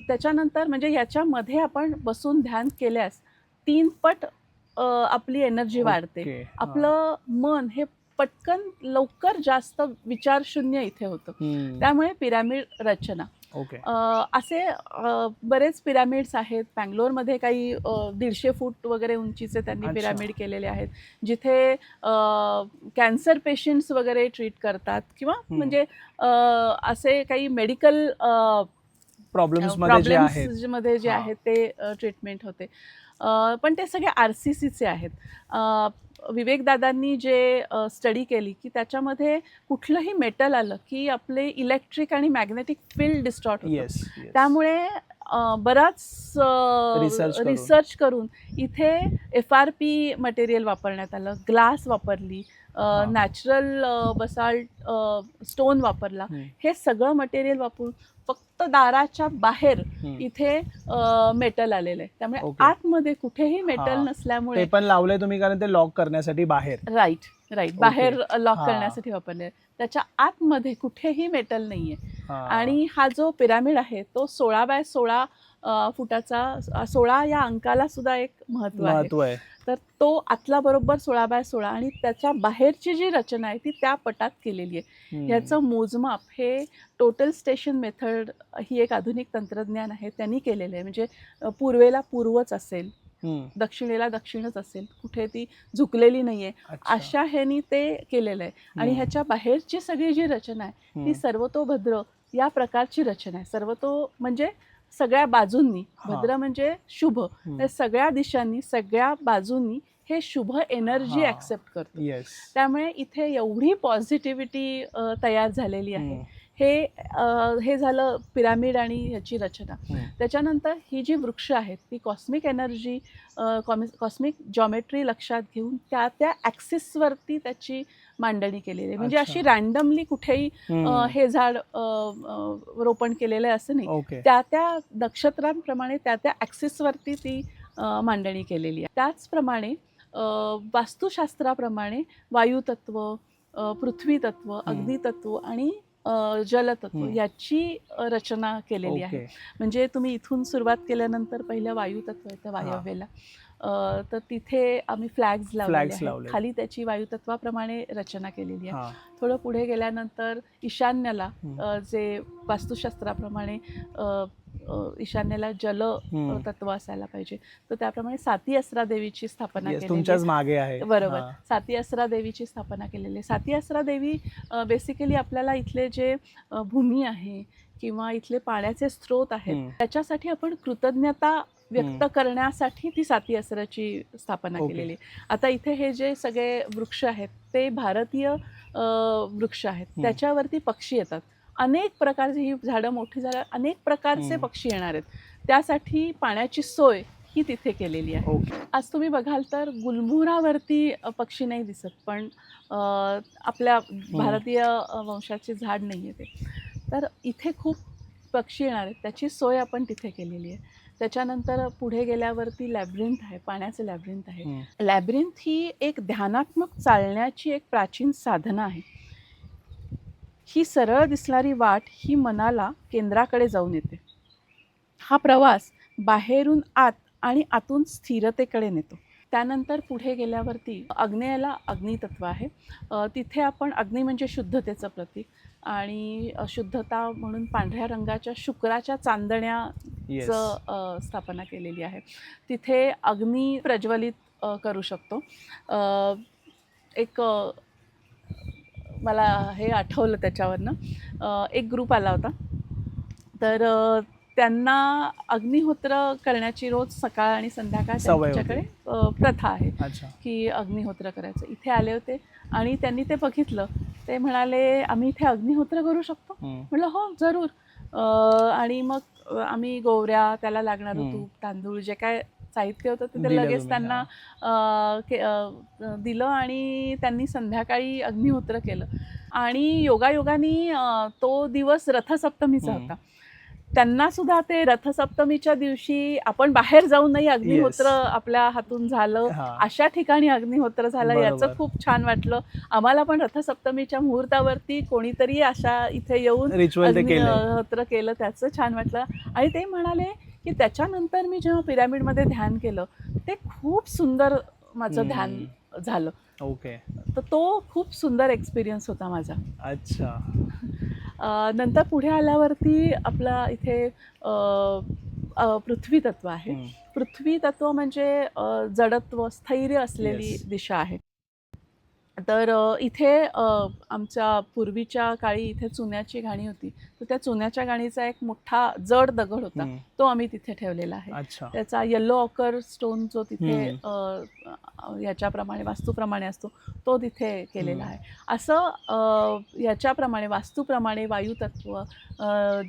त्याच्यानंतर म्हणजे याच्यामध्ये आपण बसून ध्यान केल्यास 3 पट आपली एनर्जी वाढते. आपलं मन हे पटकन लवकर जास्त विचारशून्य इथे होतं. त्यामुळे पिरॅमिड रचना असे बरेच पिरॅमिड्स आहेत. बँगलोरमध्ये काही 150 फूट वगैरे उंचीचे त्यांनी पिरॅमिड केलेले आहेत, जिथे कॅन्सर पेशंट्स वगैरे ट्रीट करतात किंवा म्हणजे असे काही मेडिकल प्रॉब्लेम्स मध्ये जे आहेत ते ट्रीटमेंट होते. पण ते सगळे RCCचे आहेत. विवेकदादांनी जे स्टडी केली की त्याच्यामध्ये कुठलंही मेटल आलं की आपले इलेक्ट्रिक आणि मॅग्नेटिक फील्ड डिस्टॉर्ट होतं. त्यामुळे बराच रिसर्च करून इथे FRP मटेरियल वापरण्यात आलं, ग्लास वापरली, नॅचरल बसाल्ट स्टोन वापरला. हे सगळं मटेरियल वापरून फक्त दाराच्या बाहेर इथे मेटल आलेलं आहे. त्यामुळे आतमध्ये कुठेही मेटल नसल्यामुळे ते पण लावलंय तुम्ही, कारण ते लॉक करण्यासाठी बाहेर. राईट बाहेर लॉक करण्यासाठी वापरले. त्याच्या आतमध्ये कुठेही मेटल नाहीये. आणि हा जो पिरॅमिड आहे तो 16x16 फुटाचा, 16 या अंकाला सुद्धा एक महत्व आहे. तर तो आतला बरोबर 16x16 आणि त्याच्या बाहेरची जी रचना आहे ती त्या पटात केलेली आहे. याचं मोजमाप हे टोटल स्टेशन मेथड ही एक आधुनिक तंत्रज्ञान आहे त्यांनी केलेलं आहे. म्हणजे पूर्वेला पूर्वच असेल, दक्षिणेला दक्षिणच असेल, कुठे ती झुकलेली नाहीये, अशा ह्यानी ते केलेलं आहे. आणि ह्याच्या बाहेरची सगळी जी रचना आहे ती सर्वतोभद्र या प्रकारची रचना आहे. सर्वतो म्हणजे सगळ्या बाजूंनी, भद्र म्हणजे शुभ, सगळ्या दिशांनी सगळ्या बाजूंनी हे शुभ एनर्जी ऍक्सेप्ट करतो. त्यामुळे इथे एवढी पॉझिटिव्हिटी तयार झालेली आहे. हे झालं पिरामिड आणि ह्याची रचना. त्याच्यानंतर ही जी वृक्ष आहेत ती कॉस्मिक एनर्जी, कॉस्मिक जॉमेट्री लक्षात घेऊन त्या ॲक्सिसवरती त्याची मांडणी केलेली आहे. म्हणजे अशी रॅन्डमली कुठेही हे झाड रोपण केलेलं आहे असं नाही, त्या नक्षत्रांप्रमाणे त्या ॲक्सिसवरती ती मांडणी केलेली आहे. त्याचप्रमाणे वास्तुशास्त्राप्रमाणे वायुतत्व, पृथ्वीतत्व, अग्नितत्व आणि जलतत्व याची रचना केलेली आहे. म्हणजे तुम्ही इथून सुरुवात केल्यानंतर पहिलं वायुतत्व येतं वायव्येला, तर तिथे आम्ही फ्लॅग्स लावले, खाली त्याची वायुतत्वाप्रमाणे रचना केलेली आहे. थोडं पुढे गेल्यानंतर ईशान्येला जे वास्तुशास्त्राप्रमाणे ईशान्येला जल तत्व असायला पाहिजे, तर त्याप्रमाणे साती असरा देवीची स्थापना केलेली आहे. बरोबर, साती असरा देवीची स्थापना केलेली आहे. साती असरा देवी बेसिकली आपल्याला इथले जे भूमी आहे किंवा इथले पाण्याचे स्रोत आहेत त्याच्यासाठी आपण कृतज्ञता व्यक्त करण्यासाठी ती साती असराची स्थापना केलेली आहे. आता इथे हे जे सगळे वृक्ष आहेत ते भारतीय वृक्ष आहेत, त्याच्यावरती पक्षी येतात. अनेक प्रकारचे, ही झाडं मोठी झाडं, अनेक प्रकारचे पक्षी येणार आहेत. त्यासाठी पाण्याची सोय ही तिथे केलेली आहे. आज तुम्ही बघाल तर गुलमोहरावरती पक्षी नाही दिसत, पण आपल्या भारतीय वंशाचे झाड नाही आहे ते. तर इथे खूप पक्षी येणार आहेत, त्याची सोय आपण तिथे केलेली आहे. त्याच्यानंतर पुढे गेल्यावरती लॅब्रिंथ आहे, पाण्याचं लॅब्रिंथ आहे. लॅब्रिंथ ही एक ध्यानात्मक चालण्याची एक प्राचीन साधना आहे. ही सरळ दिसणारी वाट ही मनाला केंद्राकडे जाऊन येते. हा प्रवास बाहेरून आत आणि आतून स्थिरतेकडे नेतो. त्यानंतर पुढे गेल्यावरती आग्नेयाला अग्नितत्व आहे. तिथे आपण, अग्नी म्हणजे शुद्धतेचं प्रतीक, आणि शुद्धता म्हणून पांढऱ्या रंगाच्या शुक्राच्या चांदण्याचं स्थापना केलेली आहे. तिथे अग्नी प्रज्वलित करू शकतो. एक मला हे आठवलं त्याच्यावरनं, एक ग्रुप आला होता, तर त्यांना अग्निहोत्र करण्याची रोज सकाळ आणि संध्याकाळ त्यांच्याकडे प्रथा आहे की अग्निहोत्र करायचं. इथे आले होते आणि त्यांनी ते बघितलं. ते म्हणाले आम्ही इथे अग्निहोत्र करू शकतो. म्हटलं हो जरूर. आणि मग आम्ही गोवऱ्या, त्याला लागणारं तूप, तांदूळ, जे काय साहित्य होतं ते लगेच त्यांना दिलं आणि त्यांनी संध्याकाळी अग्निहोत्र केलं. आणि योगायोगाने तो दिवस रथसप्तमीचा होता. त्यांना सुद्धा ते रथसप्तमीच्या दिवशी आपण बाहेर जाऊन नाही अग्निहोत्र आपल्या हातून झालं, अशा ठिकाणी अग्निहोत्र झालं, याचं खूप छान वाटलं. आम्हाला पण रथसप्तमीच्या मुहूर्तावरती कोणीतरी अशा इथे येऊन अग्निहोत्र केलं, त्याचं छान वाटलं. आणि ते म्हणाले की त्याच्यानंतर मी जेव्हा पिरॅमिडमध्ये ध्यान केलं ते खूप सुंदर माझं ध्यान झालं. तर तो खूप सुंदर एक्सपिरियन्स होता माझा. अच्छा. नंतर पुढे आल्यावरती आपला इथे पृथ्वी तत्व आहे. पृथ्वी तत्व म्हणजे जडत्व, स्थैर्य असलेली दिशा आहे. तर इथे आमच्या पूर्वीच्या काळी इथे चुन्याची घाणी होती, तर त्या चुन्याच्या घाणीचा एक मोठा जड दगड होता, तो आम्ही तिथे ठेवलेला आहे. त्याचा येलो ऑकर स्टोन जो तिथे याच्याप्रमाणे वास्तूप्रमाणे असतो तो तिथे केलेला आहे. असं याच्याप्रमाणे वास्तूप्रमाणे वायुतत्व,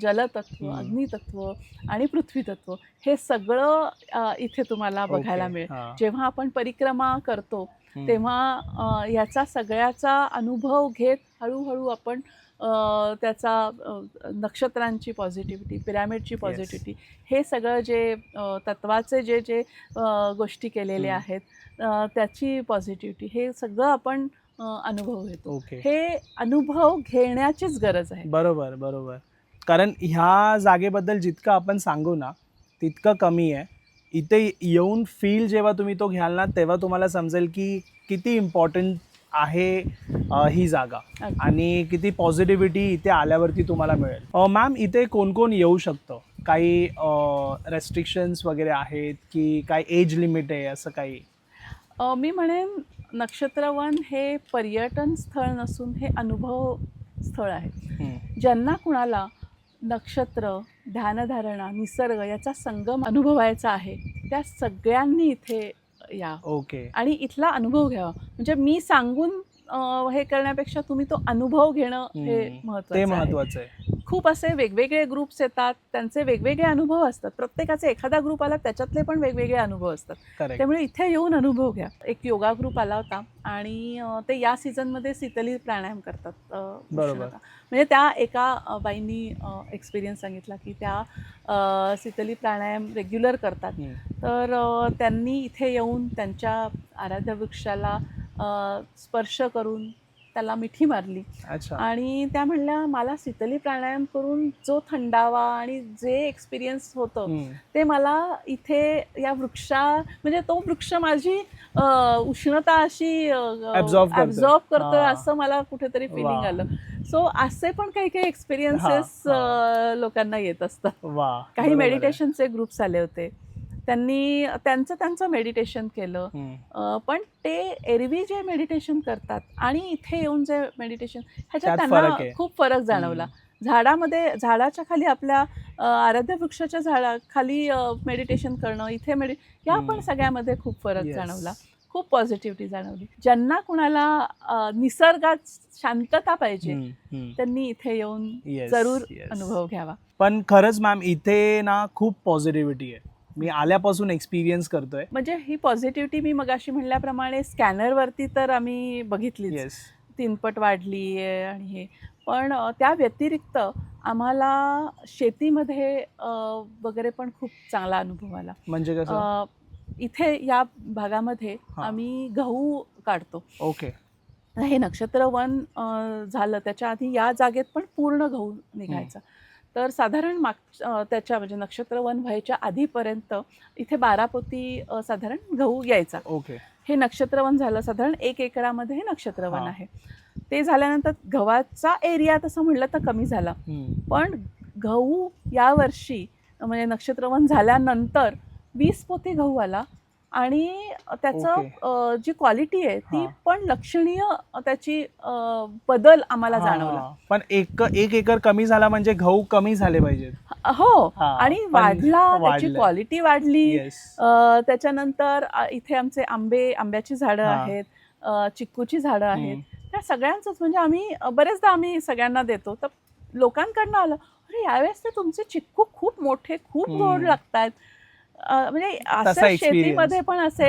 जलतत्व, अग्नितत्व आणि पृथ्वीतत्व हे सगळं इथे तुम्हाला बघायला मिळेल. जेव्हा आपण परिक्रमा करतो तेव्हा याचा सगळ्याचा अनुभव घेत हळूहळू आपण त्याचा नक्षत्रांची पॉझिटिव्हिटी, पिरॅमिडची पॉझिटिव्हिटी, हे सगळं जे तत्वाचे जे जे गोष्टी केलेल्या आहेत त्याची पॉझिटिव्हिटी, हे सगळं आपण अनुभव घेतो. हे अनुभव घेण्याचीच गरज आहे. बरोबर बरोबर. कारण ह्या जागेबद्दल जितकं आपण सांगू ना तितकं कमी आहे. इथे येऊन फील जेव्हा तुम्ही तो घ्याल ना तेव्हा तुम्हाला समजेल की किती इम्पॉर्टंट आहे ही जागा आणि किती पॉझिटिव्हिटी इथे आल्यावरती तुम्हाला मिळेल. मॅम, इथे कोण कोण येऊ शकतं? काही रेस्ट्रिक्शन्स वगैरे आहेत की काय एज लिमिट आहे असं काही? मी म्हणेन नक्षत्रवन हे पर्यटन स्थळ नसून हे अनुभव स्थळ आहे. ज्यांना कुणाला नक्षत्र, ध्यानधारणा, निसर्ग याचा संगम अनुभवायचा आहे त्या सगळ्यांनी इथे या ओके. आणि इथला अनुभव घ्यावा. म्हणजे मी सांगून हे करण्यापेक्षा तुम्ही तो अनुभव घेणं हे ते महत्त्वाचं आहे. महत्वाचं आहे. खूप असे वेगवेगळे ग्रुप्स येतात, त्यांचे वेगवेगळे अनुभव असतात. प्रत्येकाचे एखादा ग्रुप आला त्याच्यातले पण वेगवेगळे अनुभव असतात. करेक्ट. त्यामुळे इथे येऊन अनुभव घ्या. एक योगा ग्रुप आला होता आणि ते या सीझनमध्ये शीतली प्राणायाम करतात. बरोबर. उष्णता. म्हणजे त्या एका बाईंनी एक्सपिरियन्स सांगितला की त्या शीतली प्राणायाम रेग्युलर करतात. तर त्यांनी इथे येऊन त्यांच्या आराध्य वृक्षाला स्पर्श करून त्याला मिठी मारली. अच्छा. आणि त्या म्हणल्या मला शीतली प्राणायाम करून जो थंडावा आणि जे एक्सपिरियन्स होतं ते मला इथे या म्हणजे तो वृक्ष माझी उष्णता अशी ॲब्झॉर्ब करतोय असं मला कुठेतरी फिलिंग आलं. सो असे पण काही काही एक्सपिरियन्सेस लोकांना येत असतात. काही मेडिटेशनचे ग्रुप्स आले होते, त्यांनी त्यांचं मेडिटेशन केलं. पण ते एरवी जे मेडिटेशन करतात आणि इथे येऊन जे मेडिटेशन ह्याच्यात त्यांना खूप फरक जाणवला. झाडाच्या खाली आपल्या आराध्य वृक्षाच्या झाडाखाली मेडिटेशन करणं, इथे या पण सगळ्यामध्ये खूप फरक जाणवला. खूप पॉझिटिव्हिटी जाणवली. ज्यांना कुणाला निसर्गात शांतता पाहिजे त्यांनी इथे येऊन जरूर अनुभव घ्यावा. पण खरंच मॅम इथे ना खूप पॉझिटिव्हिटी आहे. मी आल्यापासून एक्सपिरियन्स करतोय. म्हणजे ही पॉझिटिव्हिटी मी मगाशी म्हणल्याप्रमाणे स्कॅनरवरती तर आम्ही बघितलीच, 3 पट वाढली आहे आणि हे. पण त्या व्यतिरिक्त आम्हाला शेतीमध्ये वगैरे पण खूप चांगला अनुभव आला. म्हणजे कसं? इथे या भागामध्ये आम्ही गहू काढतो. ओके. हे नक्षत्रवन झालं त्याच्या आधी या जागेत पण पूर्ण गहू निघायचा. तर साधारण त्याच्या म्हणजे नक्षत्रवन व्हायच्या आधीपर्यंत इथे 12 पोती साधारण गहू यायचा. ओके. हे नक्षत्रवन झालं, साधारण 1 एकरामध्ये हे नक्षत्रवन आहे. ते झाल्यानंतर गव्हाचा एरिया तसं म्हणलं तर कमी झाला. पण गहू यावर्षी म्हणजे नक्षत्रवन झाल्यानंतर 20 पोती गहू आला आणि त्याचं जी क्वालिटी आहे ती पण लक्षणीय त्याची बदल आम्हाला जाणवला. पण 1 एकर कमी झाला म्हणजे गहू कमी झाले पाहिजेत. हो. आणि वाढला, त्याची क्वालिटी वाढली. त्याच्यानंतर इथे आमचे आंब्याची झाडं आहेत, चिक्कूची झाडं आहेत. त्या सगळ्यांचंच म्हणजे आम्ही सगळ्यांना देतो. तर लोकांकडनं आलं, अरे यावेळेस तर तुमचे चिक्कू खूप मोठे, खूप गोड लागतात. म्हणजे असं शेतीमध्ये पण असे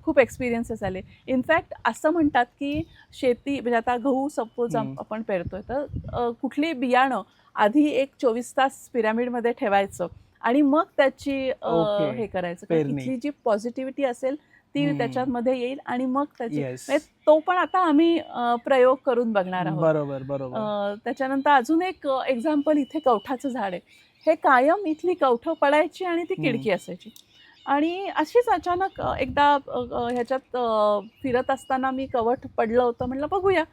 खूप एक्सपिरियन्सेस आले. इनफॅक्ट असं म्हणतात की शेती म्हणजे आता गहू सपोज आपण पेरतोय तर कुठली बियाणं आधी एक 24 तास पिरॅमिडमध्ये ठेवायचं आणि मग त्याची हे करायचं. इथली जी पॉझिटिव्हिटी असेल ती त्याच्यामध्ये येईल आणि मग त्याची तो पण आता आम्ही प्रयोग करून बघणार आहोत. बरोबर. त्याच्यानंतर अजून एक एक्झाम्पल, इथे कवठाचं झाड आहे. हे कायम इथली कवठं पडायची आणि ती किडकी असायची. आणि अशीच अचानक एकदा ह्याच्यात फिरत असताना मी कवठ पडलं होतं, म्हटलं बघूया.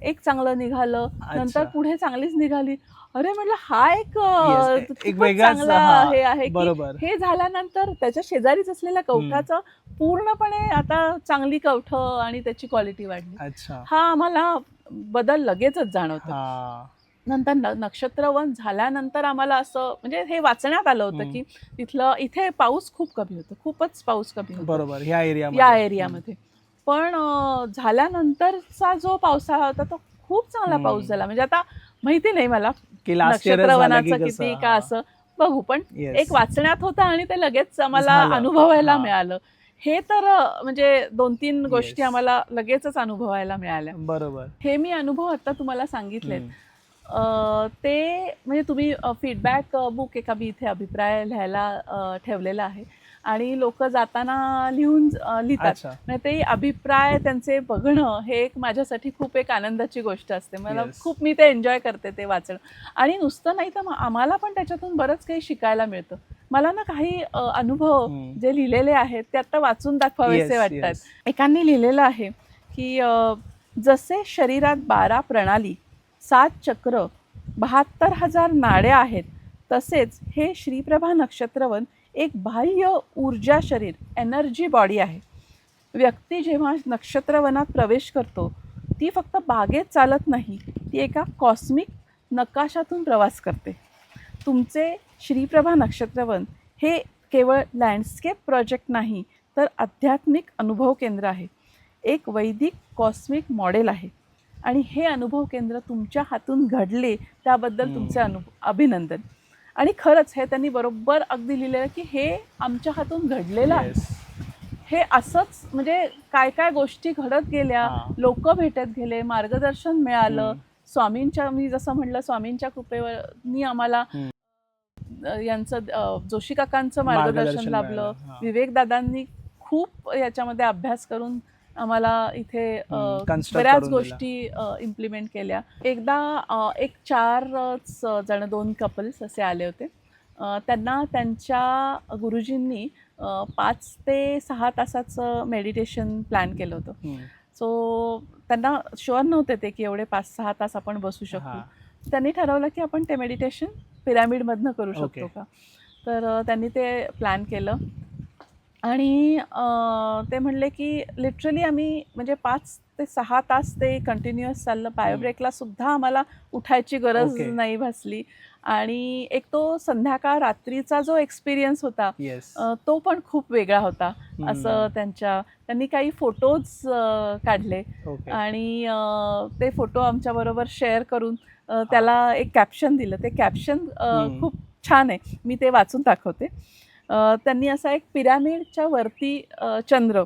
एक चांगलं निघालं, नंतर पुढे चांगलीच निघाली. अरे म्हटलं हा एक चांगला हे आहे की हे झाल्यानंतर त्याच्या शेजारीच असलेल्या कवठाचं पूर्णपणे आता चांगली कवठ आणि त्याची क्वालिटी वाढली. हा आम्हाला बदल लगेचच जाणवतो. नंतर नक्षत्रवन झाल्यानंतर आम्हाला असं म्हणजे हे वाचण्यात आलं होतं की इथे पाऊस खूप कमी होतो, खूपच पाऊस कमी होतो. बरोबर. या एरियामध्ये पण झाल्यानंतरचा जो पावसाळा होता तो खूप चांगला पाऊस झाला. म्हणजे आता माहिती नाही मला नक्षत्रवनाचं किती का असं बघू, पण एक वाचण्यात होतं आणि ते लगेच आम्हाला अनुभवायला मिळालं. हे तर म्हणजे 2-3 गोष्टी आम्हाला लगेचच अनुभवायला मिळाल्या. बरोबर. हे मी अनुभव आता तुम्हाला सांगितलेत. ते म्हणजे तुम्ही फीडबॅक बुक एका मी इथे अभिप्राय लिहायला ठेवलेला आहे आणि लोक जाताना लिहितात. म्हणजे ते अभिप्राय त्यांचे बघणं हे एक माझ्यासाठी खूप एक आनंदाची गोष्ट असते. मला खूप मी ते एन्जॉय करते ते वाचणं. आणि नुसतं नाही तर आम्हाला पण त्याच्यातून बरंच काही शिकायला मिळतं. मला ना काही अनुभव जे लिहिलेले आहेत ते आता वाचून दाखवावेसे वाटतात. एकांनी लिहिलेलं आहे की जसे शरीरात 12 प्रणाली, 7 चक्र, 72,000 नाड्या आहेत तसेच हे श्रीप्रभा नक्षत्रवन एक बाह्य ऊर्जा शरीर, एनर्जी बॉडी आहे. व्यक्ती जेव्हा नक्षत्रवनात प्रवेश करतो ती फक्त बागेत चालत नाही, ती एका कॉस्मिक नकाशातून प्रवास करते. तुमचे श्रीप्रभा नक्षत्रवन हे केवळ लँडस्केप प्रोजेक्ट नाही, तर आध्यात्मिक अनुभव केंद्र आहे. एक वैदिक कॉस्मिक मॉडेल आहे आणि हे अनुभव केंद्र तुमच्या हातून घडले त्याबद्दल तुमचे अभिनंदन. आणि खरंच हे त्यांनी बरोबर अगदी लिहिलेलं की हे आमच्या हातून घडलेलं आहे. हे असंच म्हणजे काय काय गोष्टी घडत गेल्या, लोक भेटत गेले, मार्गदर्शन मिळालं. स्वामींच्या, मी जसं म्हटलं, स्वामींच्या कृपेवरनी आम्हाला यांचं जोशी काकांचं मार्गदर्शन लाभलं. विवेक दादांनी खूप याच्यामध्ये अभ्यास करून आम्हाला इथे बऱ्याच गोष्टी इम्प्लिमेंट केल्या. एकदा एक 4 जण 2 कपल्स असे आले होते. त्यांना त्यांच्या गुरुजींनी 5 ते 6 तासाचं मेडिटेशन प्लॅन केलं होतं. सो त्यांना शुअर नव्हते ते की एवढे 5-6 तास आपण बसू शकतो. त्यांनी ठरवलं की आपण ते मेडिटेशन पिरॅमिडमधनं करू शकतो का. तर त्यांनी ते प्लॅन केलं आणि ते म्हणले की लिटरली आम्ही म्हणजे 5 ते 6 तास ते कंटिन्युअस चाललं. बायोब्रेकला सुद्धा आम्हाला उठायची गरज नाही भासली. आणि एक तो संध्याकाळ रात्रीचा जो एक्सपिरियन्स होता तो पण खूप वेगळा होता. असं त्यांनी काही फोटोज काढले आणि ते फोटो आमच्याबरोबर शेअर करून त्याला एक कॅप्शन दिलं. ते कॅप्शन खूप छान आहे, मी ते वाचून दाखवते. त्यांनी असा एक पिरॅमिडच्या वरती चंद्र,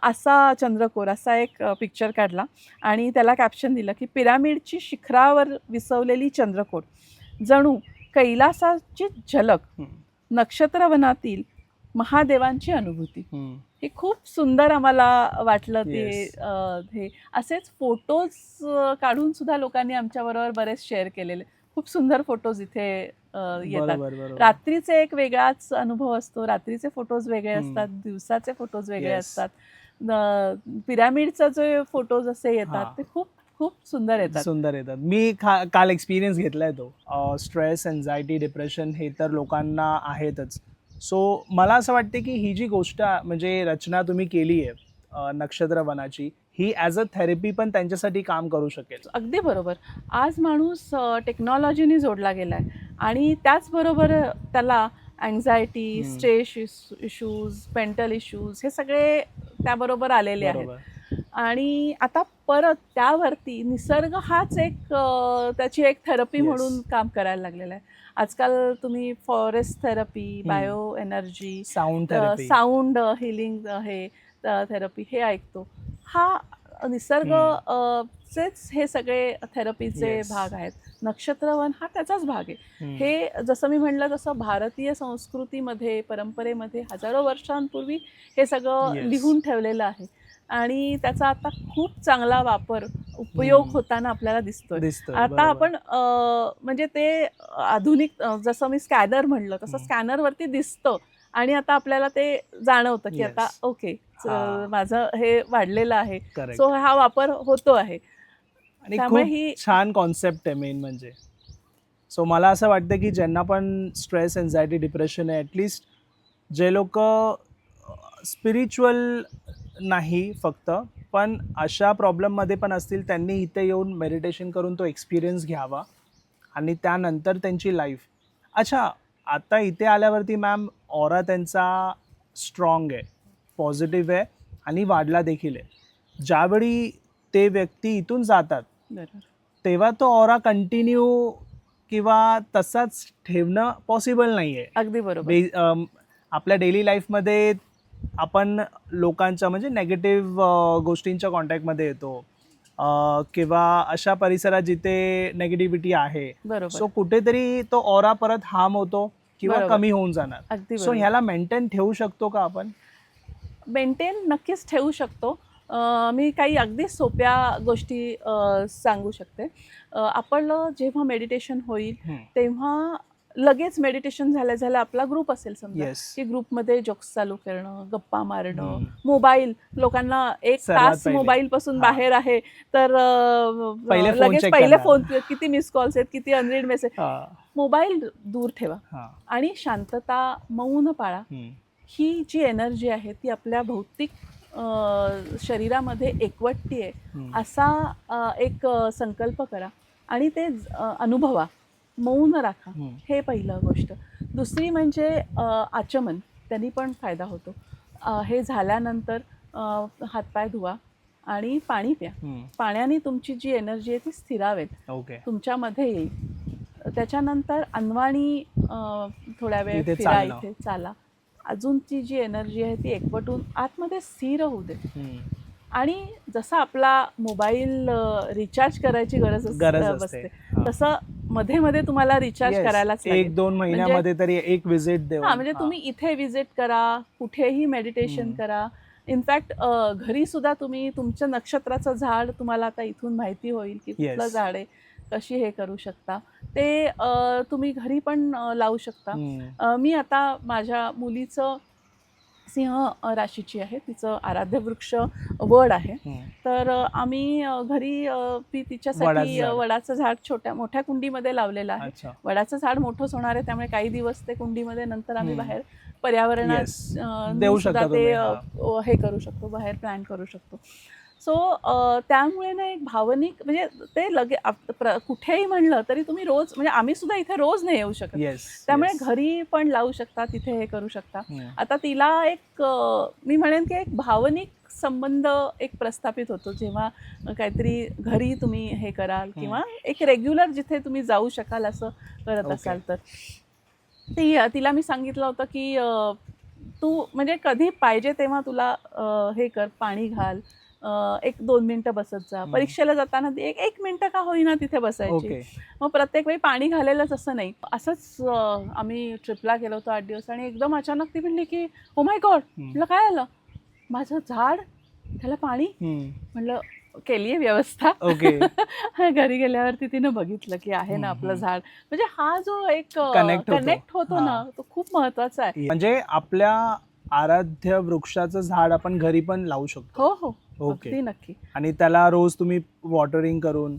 असा चंद्रकोर असा एक पिक्चर काढला आणि त्याला कॅप्शन दिलं की पिरॅमिडची शिखरावर विसवलेली चंद्रकोर जणू कैलासाची झलक, नक्षत्रवनातील महादेवांची अनुभूती. हे खूप सुंदर आम्हाला वाटलं. ते हे असेच फोटोज काढून सुद्धा लोकांनी आमच्याबरोबर बरेच शेअर केलेले. खूप सुंदर फोटोज इथे येतात. रात्रीचे एक वेगळाच अनुभव असतो. रात्रीचे फोटोज वेगळे असतात, दिवसाचे फोटोज वेगळे असतात. पिरॅमिडचा जो फोटोज असे येतात ते खूप खूप सुंदर येतात. मी काल एक्सपिरियन्स घेतलाय तो. स्ट्रेस, एन्झायटी, डिप्रेशन हे तर लोकांना आहेतच. सो मला असं वाटते की ही जी गोष्ट म्हणजे रचना तुम्ही केली आहे नक्षत्रवनाची, ही ॲज अ थेरपी पण त्यांच्यासाठी काम करू शकेल. अगदी बरोबर. आज माणूस टेक्नॉलॉजीने जोडला गेलाय आणि त्याचबरोबर त्याला anxiety, stress issues, mental issues हे सगळे त्याबरोबर आलेले आहेत. आणि आता परत त्यावरती निसर्ग हाच एक त्याची एक थेरपी म्हणून काम करायला लागलेला आहे. आजकाल तुम्ही forest therapy, bio energy, sound healing हे थेरपी हे ऐकतो. हा निसर्ग चेच हे सगळे थेरपीचे भाग आहेत. नक्षत्रवन हा त्याचाच भाग आहे. हे जसं मी म्हटलं तसं भारतीय संस्कृतीमध्ये, परंपरेमध्ये हजारो वर्षांपूर्वी हे सगळं लिहून ठेवलेलं आहे आणि त्याचा आता खूप चांगला वापर, उपयोग होताना आपल्याला दिसतोय. आता आपण म्हणजे ते आधुनिक, जसं मी स्कॅनर म्हणलं तसं स्कॅनरवरती दिसतं आणि आता आपल्याला ते जाणवतं की आता ओके माझं हे वाढलेलं आहे. सो हा वापर होतो आहे. आणि त्यामुळे ही छान कॉन्सेप्ट आहे मेन म्हणजे. सो मला असं वाटतं की ज्यांना पण स्ट्रेस, एन्झायटी, डिप्रेशन आहे, ॲटलिस्ट जे लोक स्पिरिच्युअल नाही फक्त पण अशा प्रॉब्लेममध्ये पण असतील, त्यांनी इथे येऊन मेडिटेशन करून तो एक्सपिरियन्स घ्यावा आणि त्यानंतर त्यांची लाईफ. अच्छा, आता इथे आल्यावरती मॅम ऑरा त्यांचा स्ट्रॉंग आहे, पॉझिटिव्ह आहे आणि वाढला देखील आहे. ज्यावेळी ते व्यक्ती इथून जातात तेव्हा तो ऑरा कंटिन्यू किंवा तसाच ठेवणं पॉसिबल नाही आहे. अगदी बरोबर. आपल्या डेली लाईफमध्ये आपण लोकांच्या म्हणजे नेगेटिव्ह गोष्टींच्या कॉन्टॅक्टमध्ये येतो किंवा अशा परिसरात जिथे नेगेटिव्हिटी आहे. सो कुठेतरी तो ऑरा परत हार्म होतो किंवा कमी होऊन जाणार. सो ह्याला मेंटेन ठेवू शकतो का आपण? मेंटेन नक्कीच ठेवू शकतो. मी काही अगदी सोप्या गोष्टी सांगू शकते. आपण जेव्हा मेडिटेशन होईल तेव्हा लगेच मेडिटेशन झाल्या आपला ग्रुप असेल समजा की ग्रुपमध्ये जोक्स चालू करणं, गप्पा मारणं, मोबाईल, लोकांना 1 तास मोबाईल पासून बाहेर आहे तर लगेच पहिले फोन, किती मिस कॉल्स आहेत, किती अनरीड मेसेज, मोबाईल दूर ठेवा हा. आणि शांतता, मौन पाळा. ही जी एनर्जी आहे ती आपल्या भौतिक शरीरामध्ये एकवटती आहे असा एक संकल्प करा आणि ते अनुभवा. मौन राखा, हे पहिलं गोष्ट. दुसरी म्हणजे आचमन, त्यांनी पण फायदा होतो. हे झाल्यानंतर हातपाय धुवा आणि पाणी प्या. पाण्याने तुमची जी एनर्जी आहे ती स्थिरावेल, तुमच्यामध्ये येईल. त्याच्यानंतर अनवाणी थोड्या वेळ फिरा, इथे चाला. अजून ती जी एनर्जी आहे ती एकवटून आतमध्ये स्थिर होऊ दे. आणि जसं आपला मोबाईल रिचार्ज करायची गरज असते तसं मध्ये मध्ये तुम्हाला रिचार्ज करायलाच लागेल. 1-2 महिन्यामध्ये तरी एक विजिट देऊ. म्हणजे तुम्ही इथे विजिट करा, कुठेही मेडिटेशन करा. इनफॅक्ट घरी सुद्धा तुम्ही तुमचं नक्षत्राचं झाड, तुम्हाला आता इथून माहिती होईल की कुठलं झाड आहे, कशी हे करू शकता. ते तुम्ही घरी पण लावू शकता. मी आता माझ्या मुलीचं सिंह राशीची आहे, तिचं आराध्य वृक्ष वड आहे. तर आम्ही घरी तिच्यासाठी वडाचं झाड मोठ्या कुंडीमध्ये लावलेलं आहे. वडाचं झाड मोठंच होणार आहे, त्यामुळे काही दिवस ते कुंडीमध्ये, नंतर आम्ही बाहेर पर्यावरणात देऊ शकतो, ते हे करू शकतो, बाहेर प्लॅन करू शकतो. सो त्यामुळे ना एक भावनिक, म्हणजे ते कुठेही म्हणलं तरी तुम्ही रोज, म्हणजे आम्ही सुद्धा इथे रोज नाही येऊ शकत, त्यामुळे घरी पण लावू शकता, तिथे हे करू शकता. आता तिला एक मी म्हणेन की एक भावनिक संबंध एक प्रस्थापित होतो जेव्हा काहीतरी घरी तुम्ही हे कराल, किंवा एक रेग्युलर जिथे तुम्ही जाऊ शकाल असं करत असाल तर. तिला मी सांगितलं होतं की तू म्हणजे कधी पाहिजे तेव्हा तुला हे कर, पाणी घाल, 1-2 मिनिटं बसत जा. परीक्षेला जाताना 1 मिनिटं का होईना तिथे बसायची. मग प्रत्येक वेळी पाणी घालेलंच असं नाही. असंच आम्ही ट्रिपला गेलो होतो 8 दिवस, आणि एकदम अचानक ती म्हणली की ओ माय गॉड, म्हटलं काय आलं? माझं झाड, त्याला पाणी. म्हटलं केली आहे व्यवस्था. घरी गेल्यावरती तिनं बघितलं की आहे ना आपलं झाड. म्हणजे हा जो एक कनेक्ट होतो ना, तो खूप महत्वाचा आहे. म्हणजे आपल्या आराध्य वृक्षाचं झाड आपण घरी पण लावू शकतो. हो, अगदी नक्की. आणि त्याला रोज तुम्ही वॉटरिंग करून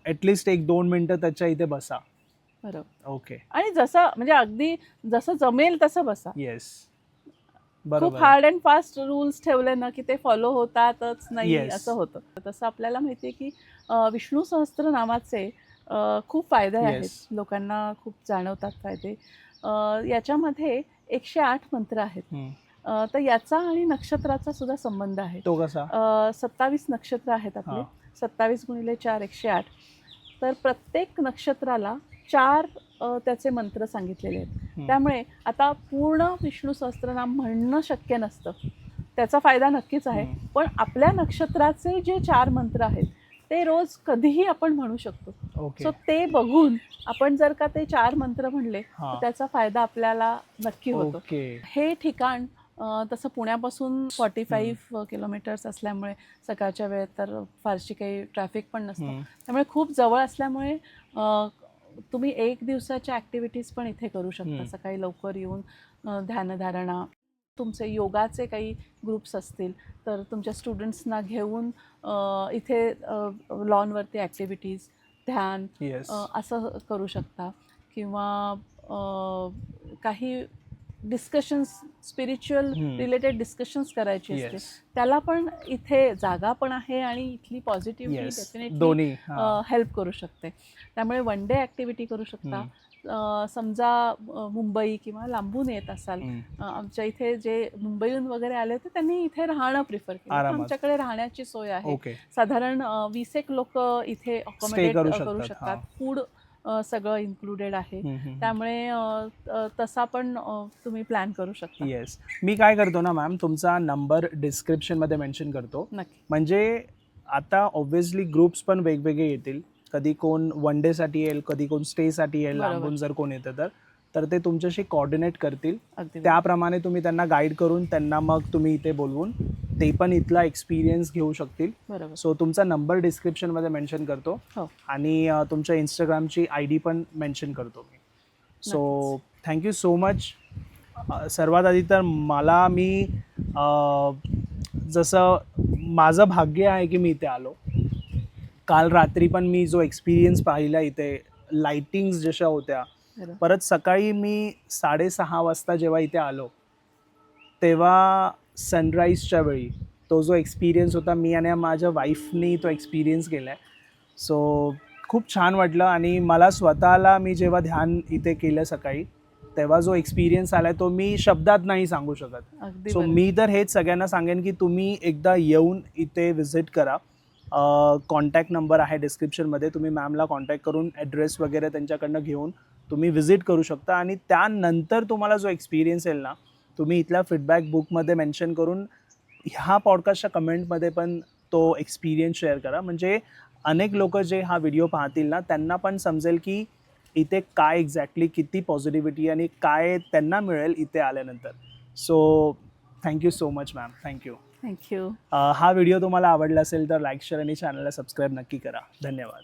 ऍटलिस्ट 1-2 मिनिटं त्याच्या इथे बसा. बरोबर. आणि जसं म्हणजे अगदी जसं जमेल तसं बसा. खूप हार्ड अँड फास्ट रूल्स ठेवले ना की ते फॉलो होतातच नाही असं होतं. तसं आपल्याला माहिती आहे की विष्णू सहस्त्रनामाचे खूप फायदे आहेत, लोकांना खूप जाणवतात फायदे. याच्यामध्ये 108 मंत्र आहेत. तर याचा आणि नक्षत्राचा सुद्धा संबंध आहे. तो कसा? 27 नक्षत्र आहेत आपले. 27 × 4 108. तर प्रत्येक नक्षत्राला 4 त्याचे मंत्र सांगितलेले आहेत. त्यामुळे आता पूर्ण विष्णू सहस्त्रनाम म्हणणं शक्य नसतं, त्याचा फायदा नक्कीच आहे. पण आपल्या नक्षत्राचे जे 4 मंत्र आहेत ते रोज कधीही आपण म्हणू शकतो. सो ते बघून आपण जर का ते 4 मंत्र म्हणले तर त्याचा फायदा आपल्याला नक्की होतो. हे ठिकाण तसं पुण्यापासून 45 किलोमीटर्स असल्यामुळे सकाळच्या वेळेत तर फारशी काही ट्रॅफिक पण नसतं, त्यामुळे खूप जवळ असल्यामुळे तुम्ही 1 दिवसाच्या ॲक्टिव्हिटीज पण इथे करू शकता. सकाळी लवकर येऊन ध्यानधारणा, तुमचे योगाचे काही ग्रुप्स असतील तर तुमच्या स्टुडंट्सना घेऊन इथे लॉनवरती ॲक्टिव्हिटीज, ध्यान असं करू शकता. किंवा काही डिस्कशन्स, स्पिरिच्युअल रिलेटेड डिस्कशन्स करायची असते, त्याला पण इथे जागा पण आहे आणि इथली पॉझिटिव्हिटी डेफिनेटली हेल्प करू शकते. त्यामुळे 1 डे ॲक्टिव्हिटी करू शकता. समजा मुंबई किंवा लांबून येत असाल, आमच्या इथे जे मुंबईहून वगैरे आले होते त्यांनी इथे राहणं प्रिफर केलं. आमच्याकडे राहण्याची सोय आहे. साधारण 20 एक लोक इथे अकोमोडेट करू शकतात. फूड सगळं इन्क्लुडेड आहे, त्यामुळे तसा पण तुम्ही प्लॅन करू शकता. मी काय करतो ना मॅम, तुमचा नंबर डिस्क्रिप्शनमध्ये मेन्शन करतो. म्हणजे आता ऑब्व्हियसली ग्रुप्स पण वेगवेगळे येतील. कधी कोण 1 डेसाठी येईल, कधी कोण स्टेसाठी येईल, लांबून जर कोण येतं तर ते तुमच्याशी कोऑर्डिनेट करतील. त्याप्रमाणे तुम्ही त्यांना गाईड करून त्यांना मग तुम्ही इथे बोलवून ते पण इथला एक्सपिरियन्स घेऊ शकतील. सो तुमचा नंबर डिस्क्रिप्शनमध्ये मेन्शन करतो आणि तुमच्या इंस्टाग्रामची ID पण मेन्शन करतो मी. So thank you so much. सर्वात आधी तर मी जसं माझं भाग्य आहे की मी इथे आलो. काल रात्री पण मी जो एक्सपिरियन्स पाहिला इथे लाइटिंग्स जशा होत्या. खरं. परत सकाळी मी 6:30 वाजता जेव्हा इथे आलो तेव्हा सनराईजच्या वेळी तो जो एक्सपिरियन्स होता, मी आणि माझ्या वाईफनी तो एक्सपिरियन्स केला आहे. सो खूप छान वाटलं. आणि मला स्वतःला, मी जेव्हा ध्यान इथे केलं सकाळी, तेव्हा जो एक्सपिरियन्स आला आहे तो मी शब्दात नाही सांगू शकत. अगदी सो बरोबर. मी तर हेच सगळ्यांना सांगेन की तुम्ही एकदा येऊन इथे व्हिजिट करा. कॉन्टॅक्ट नंबर आहे डिस्क्रिप्शनमध्ये, तुम्ही मॅमला कॉन्टॅक्ट करून ॲड्रेस वगैरे त्यांच्याकडनं घेऊन तुम्ही व्हिजिट करू शकता. आणि त्यानंतर तुम्हाला जो एक्सपिरियन्स येईल ना, तुम्ही इथल्या फीडबॅक बुकमध्ये मेन्शन करून ह्या पॉडकास्टच्या कमेंटमध्ये पण तो एक्सपिरियन्स शेअर करा. म्हणजे अनेक लोक जे हा व्हिडिओ पाहतील ना, त्यांना पण समजेल की इथे काय एक्झॅक्टली, किती पॉझिटिव्हिटी आणि काय त्यांना मिळेल इथे आल्यानंतर. So thank you so much ma'am, thank you. Thank you. हा व्हिडिओ तुम्हाला आवडला असेल तर लाईक, शेअर आणि चॅनलला सबस्क्राईब नक्की करा. धन्यवाद.